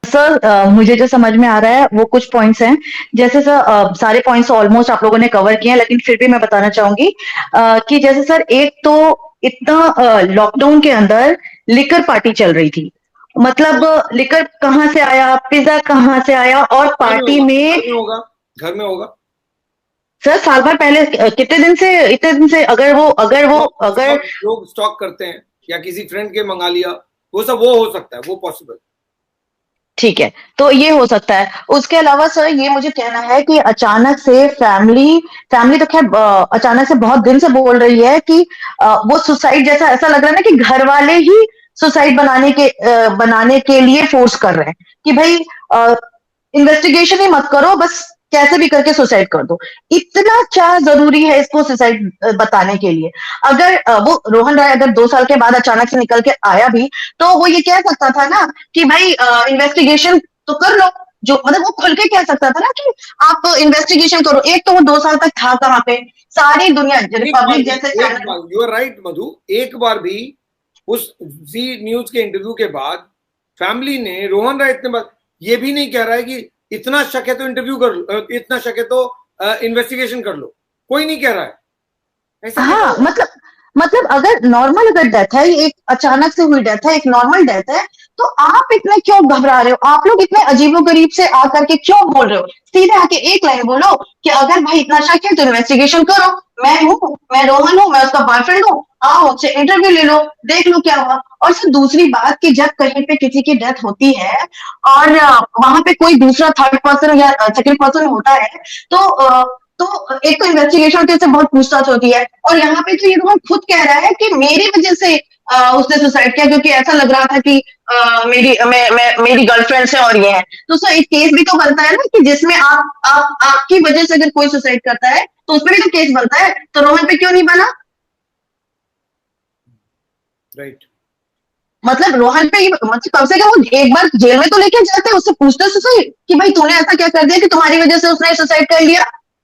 Sir मुझे जो समझ में आ रहा है वो कुछ पॉइंट्स हैं, जैसे सर सारे पॉइंट्स ऑलमोस्ट आप लोगों ने कवर किए हैं, लेकिन फिर भी मैं बताना चाहूंगी कि जैसे सर एक तो इतना लॉकडाउन के अंदर लिकर पार्टी चल रही थी, मतलब लिकर कहाँ से आया, पिज्जा कहाँ से आया, और पार्टी में घर में होगा सर साल भर पहले इतने दिन से अगर लोग स्टॉक करते हैं या किसी फ्रेंड के मंगा लिया, वो हो सकता है, वो पॉसिबल। ठीक है, तो ये हो सकता है। उसके अलावा सर ये मुझे कहना है कि अचानक से फैमिली तो खैर अचानक से बहुत दिन से बोल रही है कि वो सुसाइड जैसा, ऐसा लग रहा है ना कि घर वाले ही सुसाइड बनाने के लिए फोर्स कर रहे हैं कि भाई इन्वेस्टिगेशन ही मत करो, बस कैसे भी करके सुसाइड कर दो। इतना क्या जरूरी है इसको सुसाइड बताने के लिए? अगर वो रोहन राय अगर 2 साल के बाद अचानक से निकल के आया भी तो वो ये कह सकता था ना कि भाई इन्वेस्टिगेशन तो कर लो, जो मतलब वो खुल के कह सकता था ना कि आप इन्वेस्टिगेशन करो। एक तो वो 2 साल तक था कहाँ पे, सारी दुनिया रिपब्लिक जैसे। यू आर राइट मधु, एक बार भी उस जी न्यूज के इंटरव्यू के बाद फैमिली ने रोहन राय इतने बार ये भी नहीं कह रहा है कि इतना शक है तो इंटरव्यू कर लो, इतना शक है तो इन्वेस्टिगेशन कर लो, कोई नहीं कह रहा है ऐसा। हाँ, मतलब अगर डेथ है, एक अचानक से हुई डेथ है, एक नॉर्मल डेथ है, तो आप इतने क्यों घबरा रहे हो? आप लोग इतने अजीबोगरीब से आकर के क्यों बोल रहे हो? सीधे आके एक लाइन बोलो कि अगर भाई इतना शक है तो इन्वेस्टिगेशन करो, मैं रोहन हूँ, मैं उसका बॉयफ्रेंड हूँ, आओ मुझसे इंटरव्यू ले लो, देख लो क्या हुआ। और सिर्फ दूसरी बात कि जब कहीं पे किसी की डेथ होती है और वहां पे कोई दूसरा थर्ड पर्सन या सेकंड पर्सन होता है तो एक तो इन्वेस्टिगेशन होती है, उससे बहुत पूछताछ होती है। और यहाँ पे तो ये रोहन खुद कह रहा है कि मेरी वजह से उसने सुसाइड किया क्योंकि ऐसा लग रहा था कि मेरी गर्लफ्रेंड से और ये है। तो सर एक केस भी तो बनता है ना कि जिसमें आपकी वजह से अगर कोई सुसाइड करता है तो उसमें भी तो केस बनता है, तो रोहन पे क्यों नहीं बना? राइट। मतलब रोहन पे मतलब कम से कम वो एक बार जेल में तो लेके जाते, उससे पूछते सुसाइड कि भाई तूने ऐसा क्या कर दिया कि तुम्हारी वजह से उसने सुसाइड कर लिया,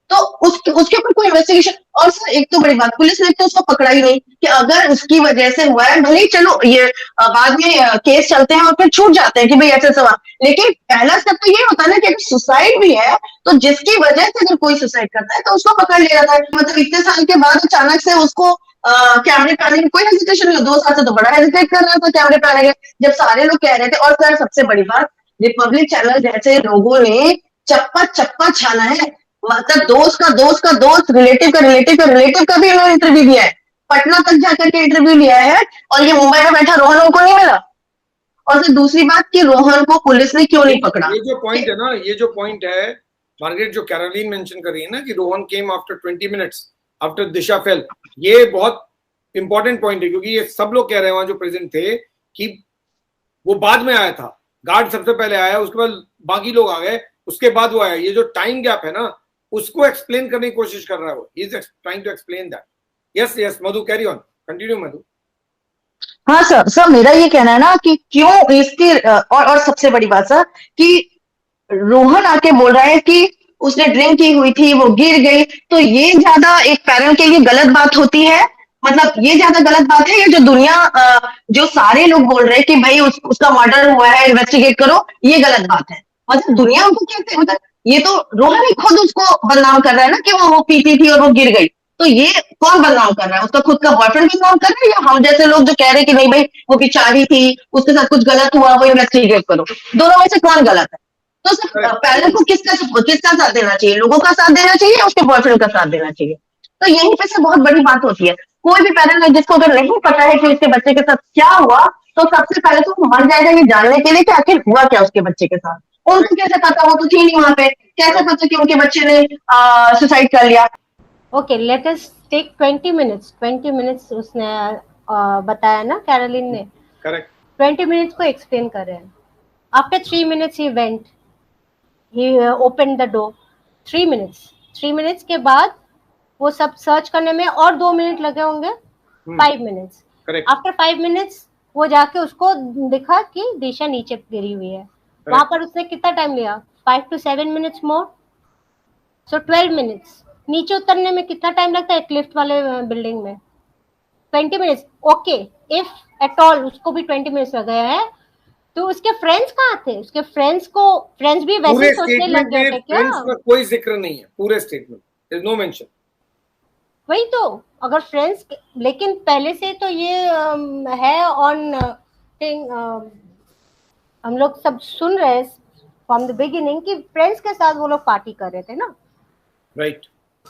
तो उसके ऊपर कोई इन्वेस्टिगेशन। और सर एक तो बड़ी बात, पुलिस ने तो उसको पकड़ा ही नहीं कि अगर उसकी वजह से हुआ है, भले ही चलो ये बाद में केस चलते हैं और फिर छूट जाते हैं कि भाई ऐसे सवाल, लेकिन पहला स्टेप तो ये होता है ना कि अगर सुसाइड भी है तो जिसकी वजह से अगर कोई सुसाइड करता है तो उसको पकड़ लिया जाता है। मतलब इतने साल के बाद अचानक से उसको कैमरे पे आने की कोई हेजिटेशन नहीं, 2 साल से तो बड़ा हेजिटेट कर रहा था कैमरे पे आने के, जब सारे लोग कह रहे थे। और सर सबसे बड़ी बात, रिपब्लिक चैनल जैसे लोगों ने चप्पा चप्पा छाना है, मतलब दोस्त का दोस्त का दोस्त, रिलेटिव का रिलेटिव का रिलेटिव का भी इन्होंने इंटरव्यू दिया है, पटना तक जाकर के इंटरव्यू लिया है, और ये मुंबई में बैठा रोहन को नहीं मिला। और फिर दूसरी बात कि रोहन को पुलिस ने क्यों नहीं पकड़ा। ये जो पॉइंट है ना, ये जो पॉइंट है मार्गरेट, जो कैरोलिन मेंशन कर रही है ना कि Rohan came after 20 minutes after Disha fell, ये बहुत इंपॉर्टेंट पॉइंट है, क्योंकि ये सब लोग कह रहे हैं वहां जो प्रेजेंट थे कि वो बाद में आया था, गार्ड सबसे पहले आया, उसके बाद बाकी लोग आ गए, उसके बाद वो आया। ये जो टाइम गैप है ना, उसको एक्सप्लेन करने की कोशिश कर रहा है वो, he is trying to explain that. Yes yes Madhu, carry on, continue Madhu. हाँ सर मेरा ये कहना है ना कि क्यों इसके और सबसे बड़ी बात सर कि रोहन आके बोल रहा है कि उसने ड्रिंक की हुई थी, वो गिर गई, तो ये ज्यादा एक पेरेंट के लिए गलत बात होती है, मतलब ये ज्यादा गलत बात है। या जो दुनिया जो सारे लोग बोल रहे हैं कि भाई उसका मर्डर हुआ है, इन्वेस्टिगेट करो, ये गलत बात है। मतलब दुनिया उनको कहते हैं, मतलब ये तो रोहन ही खुद उसको बदनाम कर रहा है ना कि वो पीती थी और वो गिर गई, तो ये कौन बदनाम कर रहा है? उसका खुद का बॉयफ्रेंड बदनाम कर रहा है, या हम जैसे लोग जो कह रहे हैं कि नहीं भाई वो बेचारी थी, उसके साथ कुछ गलत हुआ, वो इन्वेस्टिगेट करो? दोनों में से कौन गलत है? तो सर पेरेंट को किसका साथ देना चाहिए? लोगों का साथ देना चाहिए या उसके बॉयफ्रेंड का साथ देना चाहिए? तो यहीं पे से बहुत बड़ी बात होती है। कोई भी पेरेंट है जिसको अगर नहीं पता है कि उसके बच्चे के साथ क्या हुआ, तो सबसे पहले तो मर जाएगा ये जानने के लिए कि आखिर हुआ क्या उसके बच्चे के साथ। उनको कैसे पता, वो तो थी नहीं वहां पे, कैसे पता कि उनके बच्चे ने सुसाइड कर लिया? Okay, let us take 20 minutes. 20 minutes उसने बताया ना कैरोलिन ने, करेक्ट। 20 मिनट्स को एक्सप्लेन कर रहे हैं। After 3 minutes he went, he open the door. 3 minutes के बाद वो सब सर्च करने में और 2 मिनट लगे होंगे, 5 मिनट्स। आफ्टर 5 मिनट्स वो जाके उसको दिखा कि दिशा नीचे गिरी हुई है। वहां पर उसने कितना टाइम लिया? 5 to 7 minutes more, so 12 minutes. नीचे उतरने में कितना टाइम लगता है एक लिफ्ट वाले बिल्डिंग में? 20 minutes. Okay, if at all उसको भी 20 मिनट्स लग गया है, तो उसके फ्रेंड्स कहाँ थे? उसके फ्रेंड्स भी वैसे सोचने लग गए थे क्या? कोई जिक्र नहीं है पूरे statement, there is no mention. वही तो, अगर फ्रेंड्स, लेकिन पहले से तो ये है ऑन थिंग, हम लोग सब सुन रहे हैं फ्रॉम द बिगिनिंग कि फ्रेंड्स के साथ वो लोग पार्टी कर रहे थे ना, राइट?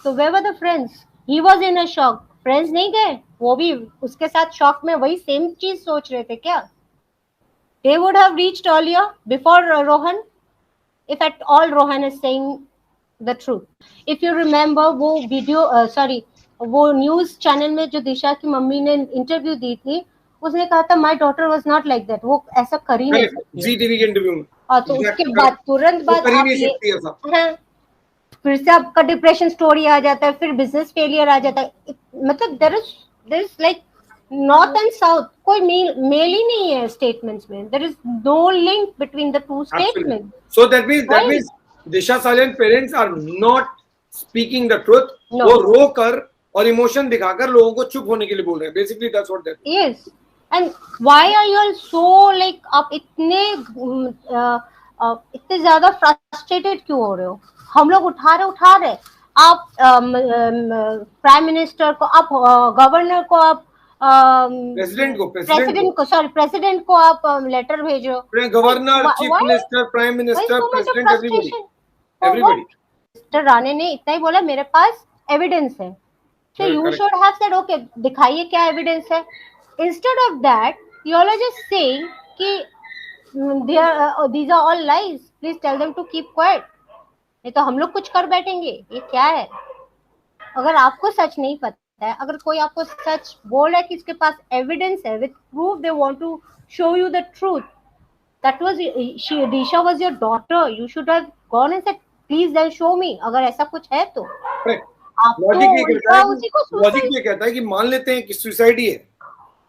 तो where were the friends? He was in a shock, friends नहीं गए, वो भी उसके साथ शॉक में वही सेम चीज सोच रहे थे क्या? They would have reached earlier before Rohan, if at all Rohan is saying the truth. If you remember वो वीडियो वो न्यूज चैनल में जो दिशा की मम्मी ने इंटरव्यू दी थी, उसने कहा था my daughter was not like that, वो ऐसा कर ही नहीं सकती। जी टीवी के इंटरव्यू में। और तो उसके बाद तुरंत बाद आप ये फिर से आपका डिप्रेशन स्टोरी आ जाता है, फिर बिजनेस फेलियर आ जाता है। मतलब there is like north and south, कोई मेल ही नहीं है स्टेटमेंट्स में। There is no link between the two statements. So that means Disha Salian parents are not speaking the truth. वो रो कर और इमोशन दिखाकर लोगों को चुप होने के लिए बोल रहे हैं, basically that's what that. Yes, and why are you all so like, आप इतने ज्यादा फ्रस्ट्रेटेड क्यों हो रहे हो? हम लोग उठा रहे, आप प्राइम मिनिस्टर को, आप गवर्नर को, आप प्रेसिडेंट को आप लेटर भेजो, governor, chief minister, prime minister, president, everybody. Mister Rane ने इतना ही बोला मेरे पास एविडेंस है, so you should have said okay, दिखाइए क्या एविडेंस है। instead of that you all are just saying कि these are all lies, please tell them to keep quiet, नहीं तो हम लोग कुछ कर बैठेंगे। ये क्या है? अगर आपको सच नहीं पता है, अगर कोई आपको सच बोल रहा है कि इसके पास एविडेंस है with proof, they want to show you the truth, that was Disha was your daughter, you should have gone and said please then show me, अगर ऐसा कुछ है तो। लॉजिक ये कहता है कि मान लेते हैं कि सुसाइड ही है,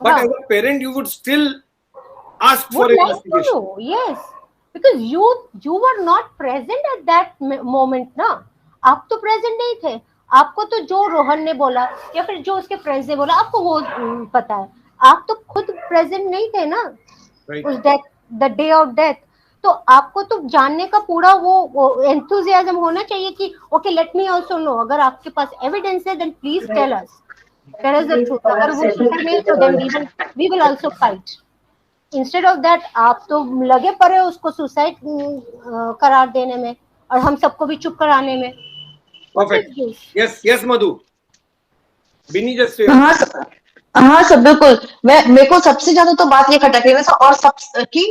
but as a parent you would still ask for investigation. Yes, because you were not present at that moment ना, आप तो प्रेजेंट नहीं थे। आपको तो जो रोहन ने बोला या फिर जो उसके फ्रेंड्स ने बोला आपको वो पता है, आप तो खुद प्रेजेंट नहीं थे ना उस death, the day of death. तो आपको तो जानने का पूरा वो एंथुसियाज्म होना चाहिए कि okay let me also know, अगर आपके पास एविडेंस है then please tell us. That is the truth. अगर वो सुसाइड नहीं तो then we will also fight. Instead of that, आप तो लगे पड़े हो उसको सुसाइड करार देने में और हम सबको भी चुप कराने में. Perfect. Yes, Madhu. Bini just say. हाँ सब बिल्कुल. मेरे को सबसे ज्यादा तो बात ये खटक रही है और सब की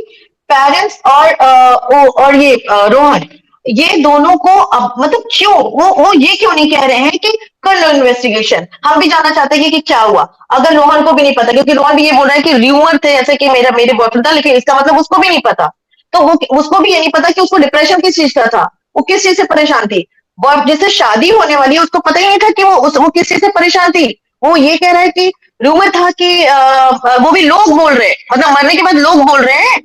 पेरेंट्स और ये रोहन, ये दोनों को अब मतलब क्यों वो ये क्यों नहीं कह रहे हैं कि कर लो इन्वेस्टिगेशन. हम भी जानना चाहते हैं कि क्या हुआ. अगर रोहन को भी नहीं पता, क्योंकि रोहन भी ये बोल रहा है कि र्यूमर थे ऐसे कि मेरे बॉयफ्रेंड था, लेकिन इसका मतलब उसको भी नहीं पता. तो उसको भी ये नहीं पता कि उसको डिप्रेशन किस चीज का था, वो किस चीज से परेशान थी. जिससे शादी होने वाली है उसको पता ही नहीं था कि वो किस चीज से परेशान थी. वो ये कह रहा है कि रूमर था कि वो भी लोग बोल रहे हैं, मतलब मरने के बाद लोग बोल रहे हैं.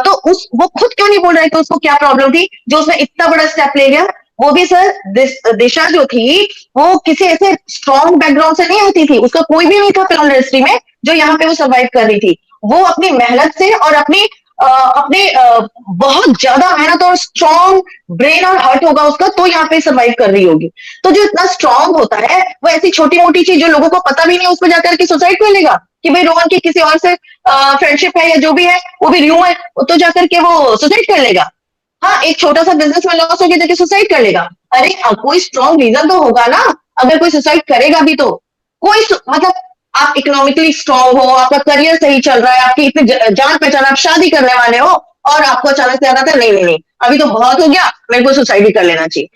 तो वो खुद क्यों नहीं बोल रहा है कि उसको क्या प्रॉब्लम थी जो उसने इतना बड़ा स्टेप ले लिया. वो भी सर दिशा जो थी वो किसी ऐसे स्ट्रॉन्ग बैकग्राउंड से नहीं आती थी. उसका कोई भी नहीं था फिल्म इंडस्ट्री में जो यहाँ पे वो सर्वाइव कर रही थी. वो अपनी मेहनत से और अपने बहुत ज्यादा मेहनत और स्ट्रॉन्ग ब्रेन और हार्ट होगा उसका तो यहाँ पे सर्वाइव कर रही होगी. तो जो इतना स्ट्रॉन्ग होता है वो ऐसी छोटी मोटी चीज जो लोगों को पता भी नहीं उस पर जाकर के सुसाइड कर लेगा कि भाई रोहन की किसी और से फ्रेंडशिप है या जो भी है, वो भी र्यूमर, तो जाकर के वो सुसाइड कर लेगा. हाँ, एक छोटा सा बिजनेस में लॉस हो गया तो सुसाइड कर लेगा. अरे कोई स्ट्रॉन्ग रीजन तो होगा ना. अगर कोई सुसाइड करेगा भी तो कोई मतलब आप इकोनॉमिकली स्ट्रॉन्ग हो, आपका करियर सही चल रहा है, आपकी इतनी जान पहचान, आप शादी करने वाले हो और आपको अचानक से याद आता है नहीं अभी तो बहुत हो गया, मेरे को सुसाइड ही कर लेना चाहिए.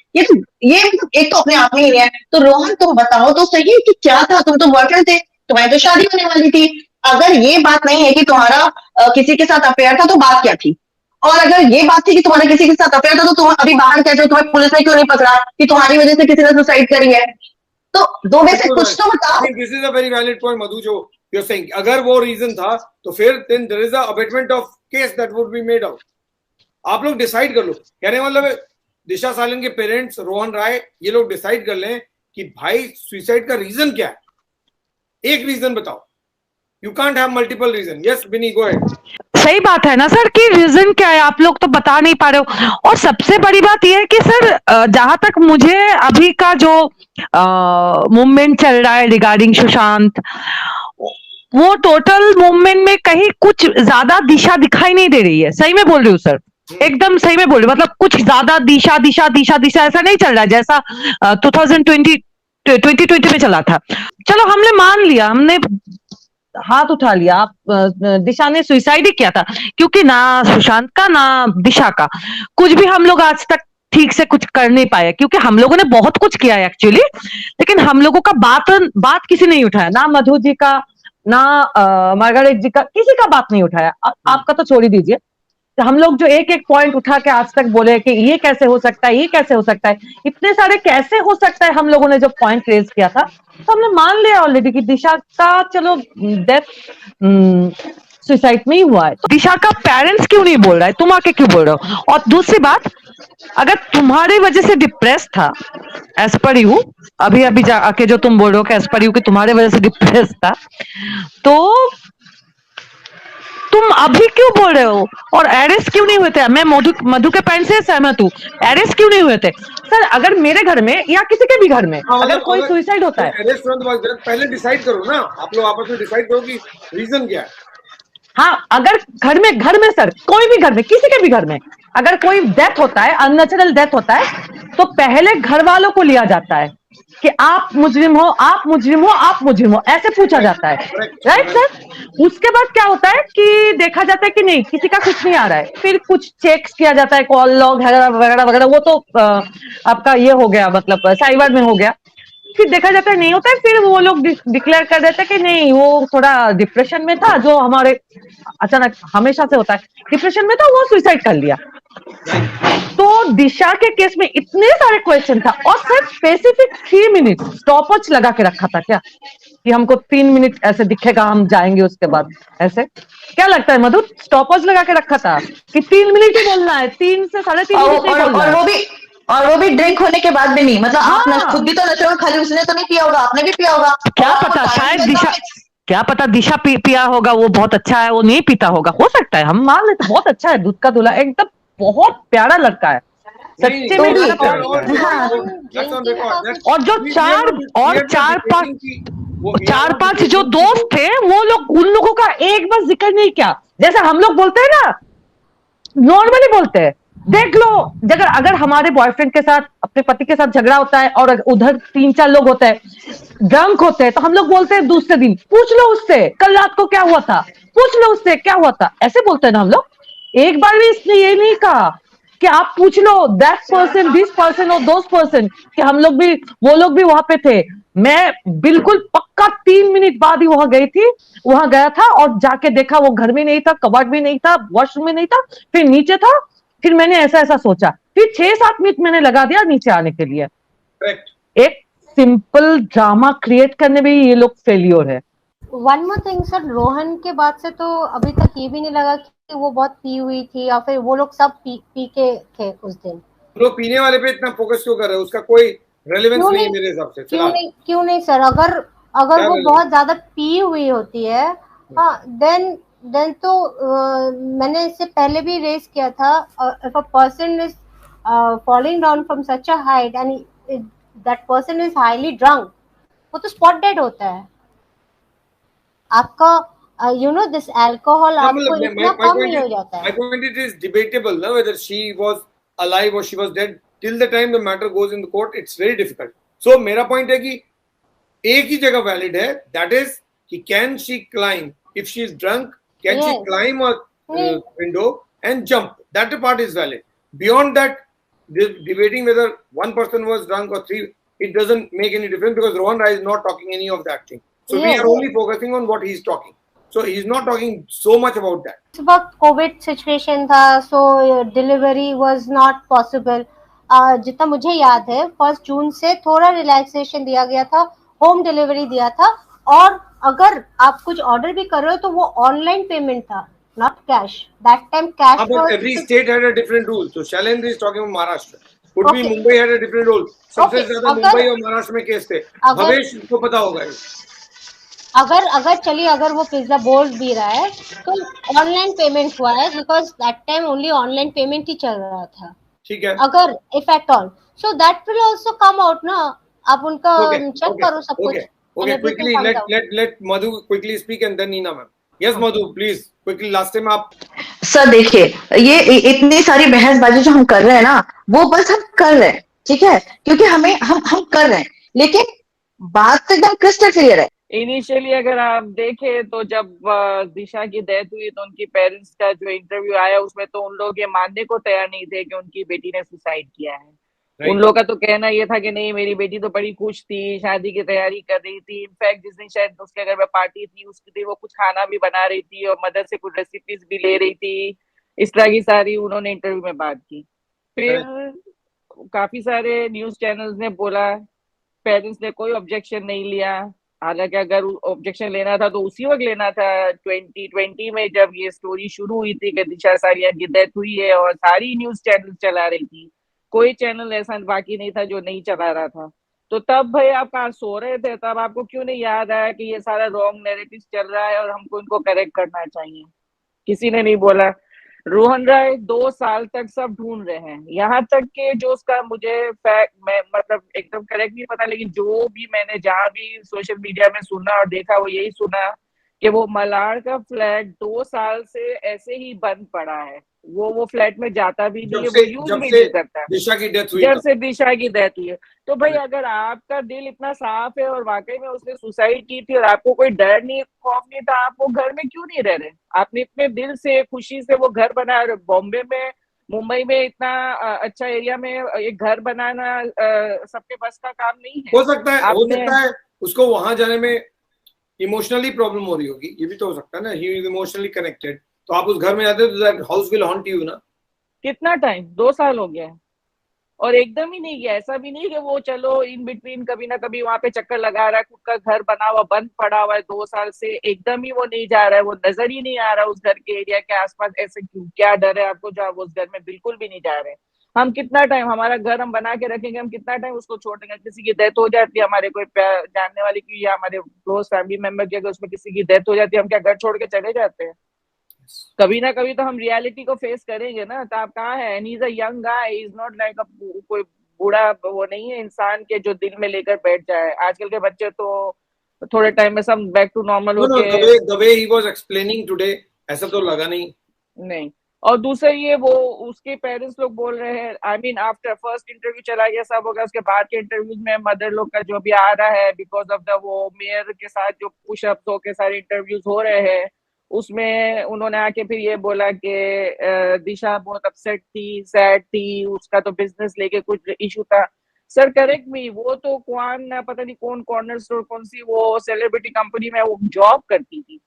ये एक तो अपने आप में ही नहीं है. तो रोहन तुम बताओ तो सही कि क्या था. तुम तो बॉयफ्रेंड थे, तुम्हारी तो शादी होने वाली थी. अगर ये बात नहीं है कि तुम्हारा किसी के साथ अफेयर था तो बात क्या थी. और अगर ये बात थी कि तुम्हारा किसी के साथ अफेयर था तो तुम अभी बाहर कैसे हो, तुम्हें पुलिस ने क्यों नहीं पकड़ा कि तुम्हारी वजह से किसी ने सुसाइड करी है. तो दो में से कुछ तो बताओ. This is a very valid point Madhu जो यू आर सेइंग. अगर वो रीजन था तो फिर then there is a abetment of case that would be made out. आप लोग डिसाइड कर लो. कहने मतलब दिशा सालन के पेरेंट्स, रोहन राय, ये लोग डिसाइड कर लें कि भाई सुसाइड का रीजन क्या है. एक रीजन बताओ. You can't have multiple reason. Yes Bini, go ahead. सही बात है ना सर कि रीजन क्या है आप लोग तो बता नहीं पा रहे हो. और सबसे बड़ी बात यह है कि सर जहां तक मुझे अभी का जो मूवमेंट चल रहा है रिगार्डिंग सुशांत, वो टोटल मूवमेंट में कहीं कुछ ज्यादा दिशा दिखाई नहीं दे रही है. सही में बोल रही हूँ सर, एकदम सही में बोल रही हूँ. मतलब कुछ ज्यादा दिशा ऐसा नहीं चल रहा है जैसा 2020 में चला था. चलो हमने मान लिया, हमने हाथ उठा लिया, दिशा ने सुसाइड ही किया था, क्योंकि ना सुशांत का ना दिशा का कुछ भी हम लोग आज तक ठीक से कुछ कर नहीं पाए, क्योंकि हम लोगों ने बहुत कुछ किया है एक्चुअली, लेकिन हम लोगों का बात किसी नहीं उठाया. ना मधु जी का, ना मार्गरेट जी का, किसी का बात नहीं उठाया. आपका तो छोड़ ही दीजिए. तो हम लोग जो एक एक पॉइंट उठा के आज तक बोले कि ये कैसे हो सकता है, ये कैसे हो सकता है, इतने सारे कैसे हो सकता है हम लोगों ने जो पॉइंट रेज किया था, तो हमने मान लिया ऑलरेडी कि दिशा का चलो डेथ सुसाइड में ही हुआ है. दिशा का पेरेंट्स क्यों नहीं बोल रहा है, तुम आके क्यों बोल रहे हो. और दूसरी बात, अगर तुम्हारी वजह से डिप्रेस था एज पर यू, अभी आके जो तुम बोल रहे हो कि एज पर यू कि तुम्हारे वजह से डिप्रेस था, तो तुम अभी क्यों बोल रहे हो. और अरेस्ट क्यों नहीं हुए थे. मैं मधु के पॉइंट से सहमत हूँ. अरेस्ट क्यों नहीं हुए थे सर. अगर मेरे घर में या किसी के भी घर में अगर कोई सुसाइड होता है, अरेस्ट पहले डिसाइड करो ना, आप लोग आपस में डिसाइड करो कि रीजन क्या है. हाँ, अगर घर में सर, कोई भी घर में, किसी के भी घर में अगर कोई डेथ होता है, अननेचुरल डेथ होता है, तो पहले घर वालों को लिया जाता है कि आप मुजरिम हो, आप मुजरिम हो, आप मुजरिम हो, ऐसे पूछा जाता है. Right sir. उसके बाद क्या होता है कि देखा जाता है कि नहीं, किसी का कुछ नहीं आ रहा है, फिर कुछ चेक्स किया जाता है, कॉल लॉग वगैरह वगैरह, वो तो आपका ये हो गया, मतलब साइबर में हो गया. फिर देखा जाता है नहीं होता है, फिर वो लोग डिक्लेयर कर देते हैं कि नहीं, वो थोड़ा डिप्रेशन में था, जो हमारे अचानक हमेशा से होता है, डिप्रेशन में था, वो सुसाइड कर लिया. तो दिशा के केस में इतने सारे क्वेश्चन था, और सर स्पेसिफिक 3 मिनट स्टॉपवॉच लगा के रखा था क्या, कि हमको 3 मिनट ऐसे दिखेगा, हम जाएंगे उसके बाद. ऐसे क्या लगता है मधु, स्टॉपवॉच लगा के रखा था कि 3 मिनट ही बोलना है, 3 से 3.5 मिनट ही बोलना है. और वो भी ड्रिंक होने के बाद भी नहीं. मतलब आप खुद भी तो नशे में, खाली उसने तो नहीं पिया होगा, आपने भी पिया होगा. क्या पता, शायद दिशा, क्या पता दिशा पिया होगा, वो बहुत अच्छा है, वो नहीं पीता होगा, हो सकता है, हम मान लेते. बहुत अच्छा है, दूध का दूल्हा, एकदम बहुत प्यारा लड़का है सच्चे में. और जो 4-5 वो 4-5 जो दोस्त थे वो लोग, उन लोगों का एक बार जिक्र नहीं किया। जैसे हम लोग बोलते हैं ना, नॉर्मली बोलते हैं, देख लो, अगर हमारे बॉयफ्रेंड के साथ, अपने पति के साथ झगड़ा होता है और उधर 3-4 लोग होते हैं, ड्रंक होते हैं, तो हम लोग बोलते हैं दूसरे दिन, पूछ लो उससे कल रात को क्या हुआ था, पूछ लो उससे क्या हुआ था, ऐसे बोलते हैं ना हम लोग। एक बार भी इसने ये नहीं कहा कि आप पूछ लो दैट पर्सन, दिस पर्सन और दोस पर्सन, कि हम लोग भी, वो लोग भी वहां पे थे। मैं बिल्कुल पक्का 3 मिनट बाद ही वहां गया था और जाके देखा वो घर में नहीं था, कबर्ड भी नहीं था, वॉशरूम में नहीं था, फिर नीचे था। फिर मैंने ऐसा सोचा, फिर 6-7 मिनट मैंने लगा दिया नीचे आने के लिए। एक सिंपल ड्रामा क्रिएट करने में ही ये लोग फेलियर है। One more thing sir, Rohan के बाद से तो अभी तक ये भी नहीं लगा कि वो बहुत पी हुई थी या फिर वो लोग सब पी के थे उस दिन। लोग पीने वाले पे इतना फोकस क्यों कर रहे हैं? उसका कोई रेलेवेंस नहीं है मेरे हिसाब से। क्यों नहीं सर, अगर वो बहुत ज्यादा पी हुई होती है, हाँ, देन तो मैंने इससे पहले भी रेस किया था, if a person is falling down from such a height and that person is highly drunk, वो तो स्पॉट डेड होता है। आपका यू नो दिस अल्कोहल आपको इतना कम नहीं हो जाता है। My point, it is debatable ना whether she was alive or she was dead. Till the time the matter goes in the court, it's very difficult. So मेरा point है कि एक ही जगह valid है, that is कि can she climb if she is drunk, can she climb a window and jump, that part is valid. Beyond that, debating whether one person was drunk or three, it doesn't make any difference because Rohan Rai is not talking any of that thing. So we are only focusing on what he is talking. So he is not talking so much about that. इस वक्त Covid situation था, सो delivery was not possible. जितना मुझे याद है 1 जून से थोड़ा relaxation दिया गया था, होम डिलीवरी दिया था, और अगर आप कुछ ऑर्डर भी कर रहे हो तो वो ऑनलाइन पेमेंट था, not cash. That time cash But every state had a different rule. So Shailendra is talking about Maharashtra. Could be Mumbai had a different rule. सबसे ज्यादा मुंबई और महाराष्ट्र में केस थे। भवेश को पता होगा। अगर चलिए, अगर वो पिज्जा बोल भी रहा है तो ऑनलाइन पेमेंट हुआ है, because that time only online payment ही चल रहा था। ठीक है। अगर if at all, so that will also come out ना। आप उनका चेक करो सब कुछ। Okay, quickly let Madhu quickly speak and then Neena ma'am. Yes, Madhu, please quickly. Last time आप सर देखिए, ये इतनी सारी बहसबाजी जो हम कर रहे हैं ना, वो बस हम कर रहे हैं, ठीक है, क्योंकि हम कर रहे हैं, लेकिन बात तो एकदम क्रिस्टल क्लियर है। इनिशियली अगर आप देखें तो जब दिशा की डेथ हुई तो उनकी पेरेंट्स का जो इंटरव्यू आया उसमें तो उन लोग ये मानने को तैयार नहीं थे कि उनकी बेटी ने सुसाइड किया है। उन लोगों का तो कहना ये था कि नहीं, मेरी बेटी तो बड़ी खुश थी, शादी की तैयारी कर रही थी, इनफैक्ट जिस दिन शायद उसके घर में पार्टी थी उस दिन वो कुछ खाना भी बना रही थी और मदर से कुछ रेसिपीज भी ले रही थी। इस तरह की सारी उन्होंने इंटरव्यू में बात की। फिर काफी सारे न्यूज चैनल्स ने बोला, पेरेंट्स ने कोई ऑब्जेक्शन नहीं लिया। हालांकि अगर ऑब्जेक्शन लेना था तो उसी वक्त लेना था, 2020 में जब ये स्टोरी शुरू हुई थी कि दिशा सालिया की डेथ हुई है और सारी न्यूज चैनल चला रही थी, कोई चैनल ऐसा बाकी नहीं था जो नहीं चला रहा था। तो तब भाई आप कहाँ सो रहे थे? तब आपको क्यों नहीं याद आया कि ये सारा रॉन्ग नैरेटिव चल रहा है और हमको इनको करेक्ट करना चाहिए? किसी ने नहीं बोला। रोहन राय 2 साल तक सब ढूंढ रहे हैं, यहाँ तक के जो उसका मुझे फैक्ट मैं मतलब एकदम करेक्ट नहीं पता, लेकिन जो भी मैंने जहां भी सोशल मीडिया में सुना और देखा वो यही सुना कि वो मलाड का फ्लैट 2 साल से ऐसे ही बंद पड़ा है। वो फ्लैट में जाता भी नहीं है, वो यूज भी नहीं करता दिशा की डेथ हुई, जब से दिशा की डेथ हुई है। तो भाई अगर आपका दिल इतना साफ है और वाकई में उसने सुसाइड की थी और आपको कोई डर नहीं, खौफ नहीं था, आप वो घर में क्यों नहीं रह रहे? आपने इतने दिल से खुशी से वो घर बनाया। बॉम्बे में, मुंबई में इतना अच्छा एरिया में एक घर बनाना सबके बस का काम नहीं है। हो सकता है उसको वहां जाने में इमोशनली प्रॉब्लम हो रही होगी, ये भी तो हो सकता है ना। ही इज इमोशनली कनेक्टेड, तो आप उस घर में जाते हो तो that house will haunt you ना। कितना टाइम? 2 साल हो गया है और एकदम ही नहीं गया। ऐसा भी नहीं कि वो चलो इन बिटवीन कभी ना कभी वहां पे चक्कर लगा रहा है, खुद का घर बना हुआ बंद पड़ा हुआ है 2 साल से, एकदम ही वो नहीं जा रहा है, वो नजर ही नहीं आ रहा उस घर के एरिया के आसपास। ऐसे क्यों? क्या डर है आपको जो आप उस घर में बिल्कुल भी नहीं जा रहे? हम कितना टाइम, हमारा घर हम बना के रखेंगे, हम कितना टाइम उसको छोड़ेंगे? किसी की डेथ हो जाती है, हमारे कोई जानने वाले की या हमारे क्लोज फैमिली मेंबर की, अगर उसमें किसी की डेथ हो जाती है, हम क्या घर छोड़ के चले जाते हैं? कभी ना कभी तो हम रियलिटी को फेस करेंगे ना। तो आप कहाँ है? And he is a young guy, he is not like अ कोई बूढ़ा, वो नहीं है इंसान के जो दिल में लेकर बैठ जाए। आजकल के बच्चे तो थोड़े टाइम में सब बैक टू नॉर्मल No, होके the way he was explaining today, ऐसा तो लगा नहीं. नहीं. और दूसरा ये वो उसके पेरेंट्स लोग बोल रहे हैं, I mean after first interview चला गया सब हो गया, उसके बाद के इंटरव्यूज में मदर लोग का जो भी आ रहा है बिकॉज ऑफ द वो मेयर के साथ जो पुशअप्स होके सारे इंटरव्यूज हो रहे हैं, उसमें उन्होंने आके फिर ये बोला कि दिशा बहुत अपसेट थी, सैड थी, उसका तो बिजनेस लेके कुछ इशू था. सर करेक्ट मी, वो तो कौन पता नहीं कौन कॉर्नर स्टोर कौन सी वो सेलिब्रिटी कंपनी में वो जॉब करती थी,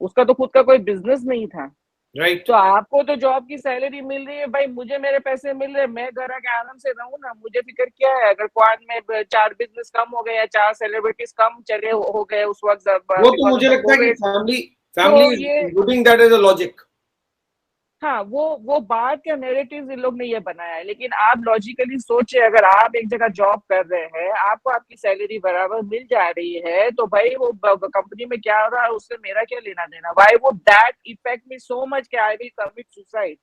उसका तो खुद का कोई बिजनेस नहीं था. Right. तो आपको तो जॉब की सैलरी मिल रही है भाई, मुझे मेरे पैसे मिल रहे हैं, मैं घर आके आराम से रहूं ना, मुझे फिक्र क्या है. अगर क्वान में 4 बिजनेस कम हो गए या 4 सेलिब्रिटीज कम चले हो गए उस वक्त, वो तो मुझे लगता है कि family is putting that as a logic. हाँ, वो बात का नैरेटिव इन लोग ने ये बनाया है. लेकिन आप लॉजिकली सोचिए, अगर आप एक जगह जॉब कर रहे हैं, आपको आपकी सैलरी बराबर मिल जा रही है, तो भाई वो कंपनी में क्या हो रहा है उससे मेरा क्या लेना देना. Why would that affect me so much कि I will commit suicide.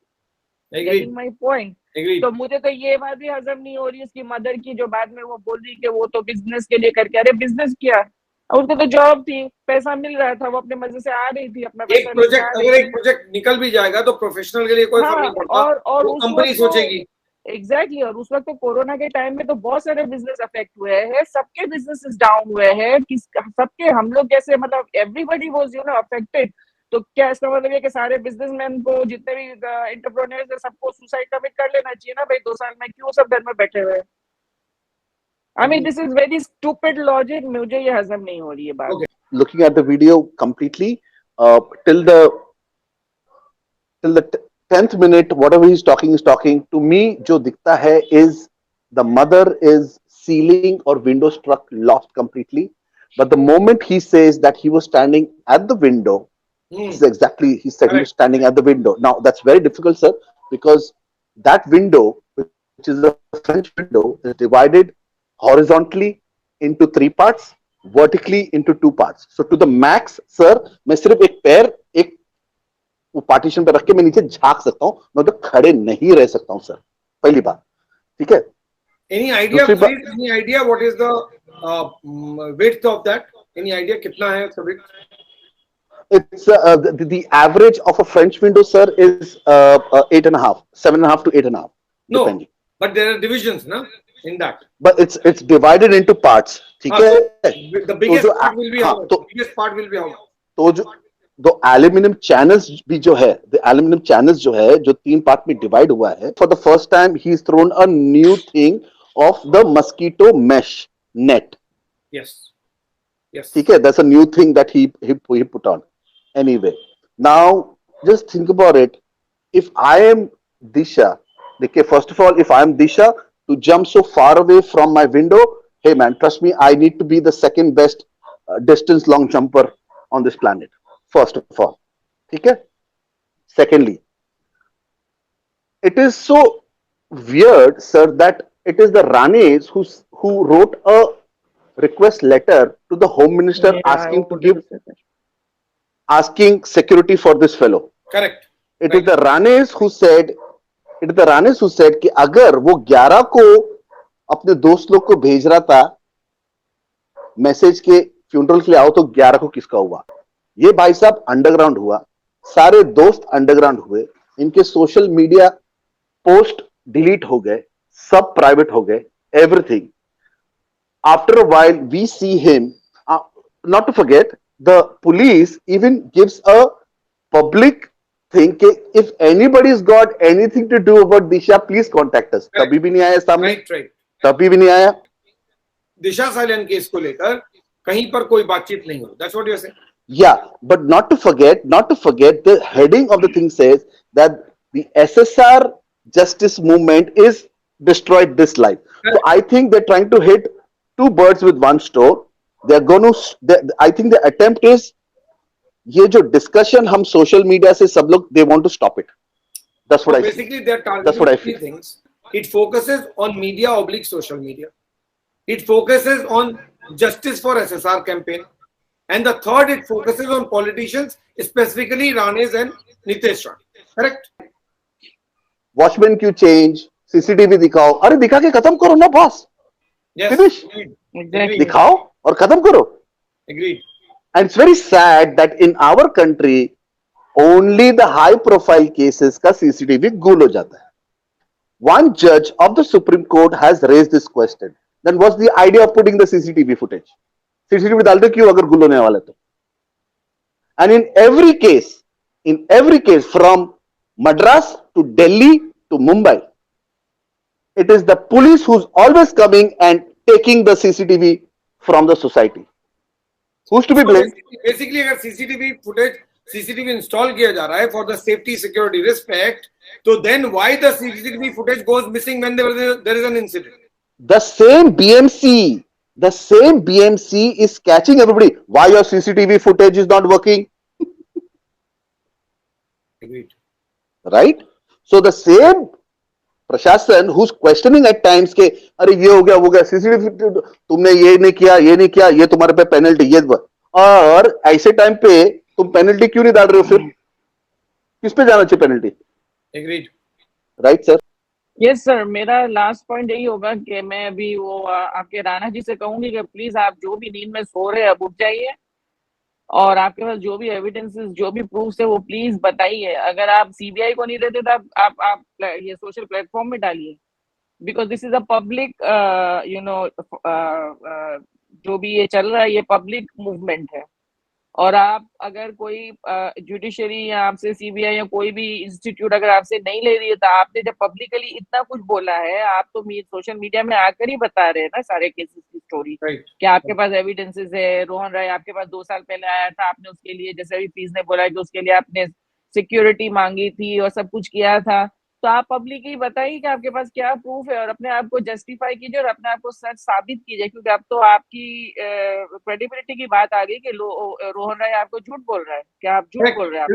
Getting my point. तो मुझे तो ये बात भी हजम नहीं हो रही इसकी मदर की, जो बाद में वो बोल रही कि वो तो बिजनेस के लिए करके. अरे बिजनेस किया, उसको तो जॉब थी, पैसा मिल रहा था, वो अपने मजे से आ रही थी अपना पैसा. अगर एक प्रोजेक्ट निकल भी जाएगा तो प्रोफेशनल के लिए कोई फर्क नहीं पड़ता, और कंपनी सोचेगी. एग्जैक्टली. और उस वक्त तो कोरोना के टाइम में तो बहुत सारे बिजनेस अफेक्ट हुए हैं, सबके बिजनेसेस डाउन हुए हैं, सबके, हम लोग जैसे मतलब एवरीबडी वाज अफेक्टेड. तो क्या इसका मतलब है कि सारे बिजनेसमैन को, जितने भी एंटरप्रेन्योर्स है, सबको सुसाइड कमिट कर लेना चाहिए ना भाई 2 साल में, क्यों सब घर में बैठे हुए. I mean, this is very stupid logic. मुझे ये हजम नहीं हो रही है बात. Okay. Looking at the video completely, till the 10th minute, whatever he's talking is talking. To me, जो दिखता है is the mother is ceiling or window struck, lost completely. But the moment he says that he was standing at the window, this is exactly, he said he was standing at the window. Now that's very difficult, sir, because that window, which is a French window, is divided horizontally into 3 parts, vertically into 2 parts. So to the max, sir, मैं सिर्फ एक पैर एक वो partition पे रख के मैं नीचे झांक सकता हूँ, मैं तो खड़े नहीं रह सकता हूँ सर. पहली बात, ठीक है. Any idea what is the width of that? Any idea कितना है उसका width? It's the average of a French window, sir, is 8.5, 7.5 to 8.5. No, depending. But there are divisions, na, in that. But it's divided into parts. ठीक है. The biggest part will be how? The biggest part will be how? तो जो aluminium channels भी जो है, the aluminium channels जो है, जो 3 पार्ट में डिवाइड हुआ है. For the first time, he's thrown a new thing of the mosquito mesh net. Yes. Yes. ठीक है. That's a new thing that he put on. Anyway, now just think about it. If I am Disha, okay, first of all, if I am Disha, to jump so far away from my window, hey man, trust me, I need to be the second best distance long jumper on this planet. First of all, okay. Secondly, it is so weird, sir, that it is the Ranis who wrote a request letter to the Home Minister asking security for this fellow. Correct. It is the Ranis who said कि अगर वो 11 को अपने दोस्त लोग को भेज रहा था मैसेज के फ्यूनरल के लिए आओ, तो 11 को किसका हुआ? ये भाई साहब अंडरग्राउंड हुआ, सारे दोस्त अंडरग्राउंड हुए, इनके सोशल मीडिया पोस्ट डिलीट हो गए, सब प्राइवेट हो गए, everything. After a while we see him, not to forget, the police even gives a public thing कि if anybody's got anything to do about Disha, please contact us. तभी भी नहीं आया सामने. Right. तभी भी नहीं आया. दिशा सालियान केस को लेकर कहीं पर कोई बातचीत नहीं हुई. That's what you're saying. Yeah, but not to forget, the heading of the thing says that the SSR justice movement is destroyed this life. So I think they're trying to hit 2 birds with 1 stone. They're going to, I think the attempt is, ये जो discussion हम social media से सब लोग, they want to stop it. That's what I feel. Basically, they're targeting 3 things. It focuses on media / social media. It focuses on justice for SSR campaign. And the third, it focuses on politicians, specifically Ranis and Nitesh Rane. Correct? Watchmen क्यों change? CCTV दिखाओ. अरे दिखा के खत्म करो ना boss. Yes. Finish. Exactly. दिखाओ और खत्म करो. Agreed. And it's very sad that in our country, only the high profile cases का CCTV गुल हो जाता है. One judge of the Supreme Court has raised this question. Then what's the idea of putting the CCTV footage? CCTV डालते क्यों अगर गुल होने वाले तो? And in every case from Madras to Delhi to Mumbai, it is the police who's always coming and taking the CCTV from the society. Who's to be blamed? Basically, अगर CCTV install किया जा रहा है for the safety, security, respect, so then why the CCTV footage goes missing when there is an incident? The same BMC is catching everybody. Why your CCTV footage is not working? Agreed. Right? So the same प्रशासन who's questioning at times के अरे ये हो गया CCTV तुमने ये नहीं किया ये तुम्हारे पे पेनल्टी ये और ऐसे टाइम पे तुम पेनल्टी क्यों नहीं डाल रहे हो फिर किस पे जाना चाहिए penalty? Agreed. Right sir. Yes sir, मेरा लास्ट पॉइंट यही होगा कि मैं अभी वो आपके राणा जी से कहूंगी कि प्लीज आप जो भी नींद में सो रहे हैं अब उठ जाइए और आपके पास जो भी एविडेंसेस जो भी प्रूफ्स है वो प्लीज बताइए. अगर आप सीबीआई को नहीं देते तो आप ये सोशल प्लेटफॉर्म में डालिए, because this is a public जो भी ये चल रहा है ये पब्लिक मूवमेंट है. और आप अगर कोई जुडिशरी या आपसे सीबीआई या कोई भी इंस्टीट्यूट अगर आपसे नहीं ले रही है तो आपने जब पब्लिकली इतना कुछ बोला है, आप तो सोशल मीडिया में आकर ही बता रहे हैं ना सारे केसेस की स्टोरी कि आपके पास एविडेंसेस है. रोहन राय आपके पास 2 साल पहले आया था, आपने उसके लिए जैसे अभी प्लीज ने बोला कि उसके लिए आपने सिक्योरिटी मांगी थी और सब कुछ किया था. तो आप पब्लिकली बताइए कि आपके पास क्या प्रूफ है और अपने आप को जस्टिफाई कीजिए और अपने आप को सच साबित कीजिए, क्योंकि अब तो आपकी क्रेडिबिलिटी की बात आ गई कि रोहन राय आपको झूठ बोल रहा है. क्या आप झूठ बोल रहे हैं?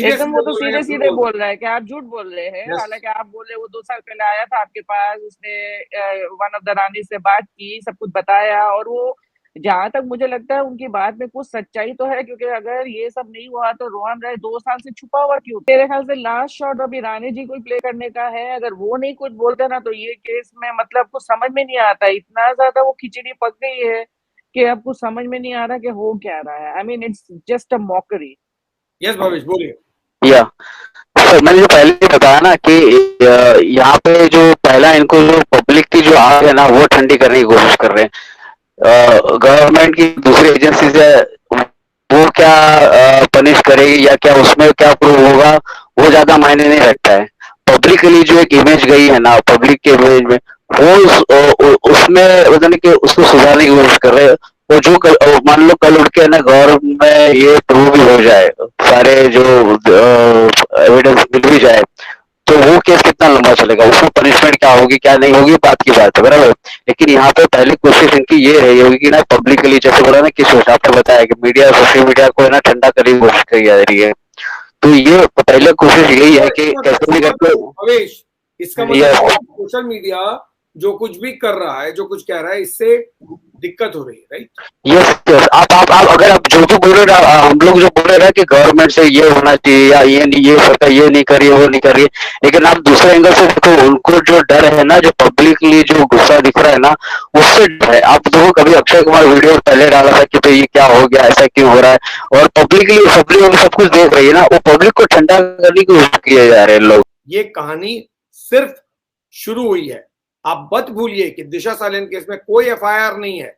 एकदम वो तो सीधे बोल रहा है कि आप झूठ बोल रहे हैं. हालांकि आप बोल रहे वो 2 साल पहले आया था आपके पास, उसने वन ऑफ द रानी से बात की, सब कुछ बताया. और वो जहां तक मुझे लगता है उनकी बात में कुछ सच्चाई तो है, क्योंकि अगर ये सब नहीं हुआ तो रोहन राय 2 साल से छुपा हुआ क्यों? मेरे ख्याल से लास्ट शॉट अभी रानी जी को प्ले करने का है. अगर वो नहीं कुछ बोलते ना तो ये केस में मतलब कुछ समझ में नहीं आता. इतना ज्यादा वो खिचड़ी पक गई है कि अब कुछ समझ में नहीं आ रहा कि हो क्या रहा है. I mean it's just a mockery. Yes Bhavesh बोलिए. या सर, मैंने जो पहले बताया ना कि यहाँ पे जो पहला इनको जो पब्लिक की जो आग है ना वो ठंडी करने की कोशिश कर रहे हैं. गवर्नमेंट की दूसरी एजेंसी से वो क्या पनिश करेगी या क्या उसमें क्या प्रूव होगा वो ज्यादा मायने नहीं रखता है. पब्लिकली जो एक इमेज गई है ना, पब्लिक के इमेज में वो उसमें पता नहीं कि उसको सुधारने की कोशिश कर रहे हैं. वो जो मान लो कल उठ के ना गवर्नमेंट में ये प्रूव भी हो जाए, सारे जो एविडेंस मिल भी जाए, तो वो केस कितना लंबा चलेगा, उसमें पनिशमेंट क्या होगी क्या नहीं होगी बात की बात है, बराबर. लेकिन यहाँ पे पहली कोशिश इनकी ये रही होगी कि ना पब्लिकली जैसे बोला ना किस आपने बताया कि मीडिया सोशल मीडिया को ना ठंडा करने की कोशिश करी जा रही है. तो ये पहले कोशिश यही है कि कैसे भी करके इसका मतलब सोशल मीडिया जो कुछ भी कर रहा है, जो कुछ कह रहा है, इससे दिक्कत हो रही है. राइट. यस. आप अगर आप जो भी बोल रहे हैं, हम लोग जो बोल रहे हैं कि गवर्नमेंट से ये होना चाहिए या ये सरकार ये नहीं कर रही है वो नहीं कर रही है, लेकिन आप दूसरे एंगल से देखो उनको जो डर है ना, जो पब्लिकली जो गुस्सा दिख रहा है ना उससे डर है. आप देखो कभी अक्षय कुमार वीडियो पहले डाला था कि भाई ये क्या हो गया, ऐसा क्यों हो रहा है, और पब्लिकली सब कुछ देख रही है ना, वो पब्लिक को ठंडा करने की कोशिश किए जा रहे हैं लोग. ये कहानी सिर्फ शुरू हुई है. आप मत भूलिए कि दिशा सालियन केस में कोई एफआईआर नहीं है,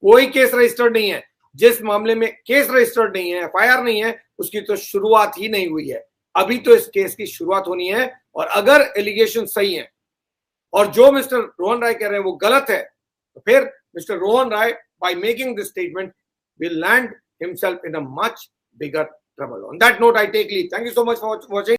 कोई केस रजिस्टर्ड नहीं है. जिस मामले में केस रजिस्टर्ड नहीं है, एफआईआर नहीं है, उसकी तो शुरुआत ही नहीं हुई है. अभी तो इस केस की शुरुआत होनी है. और अगर एलिगेशन सही है और जो मिस्टर रोहन राय कह रहे हैं वो गलत है, तो फिर mister Rohan Rai by making this statement will land himself in a much bigger trouble. On that note I take leave. Thank you so much for watching.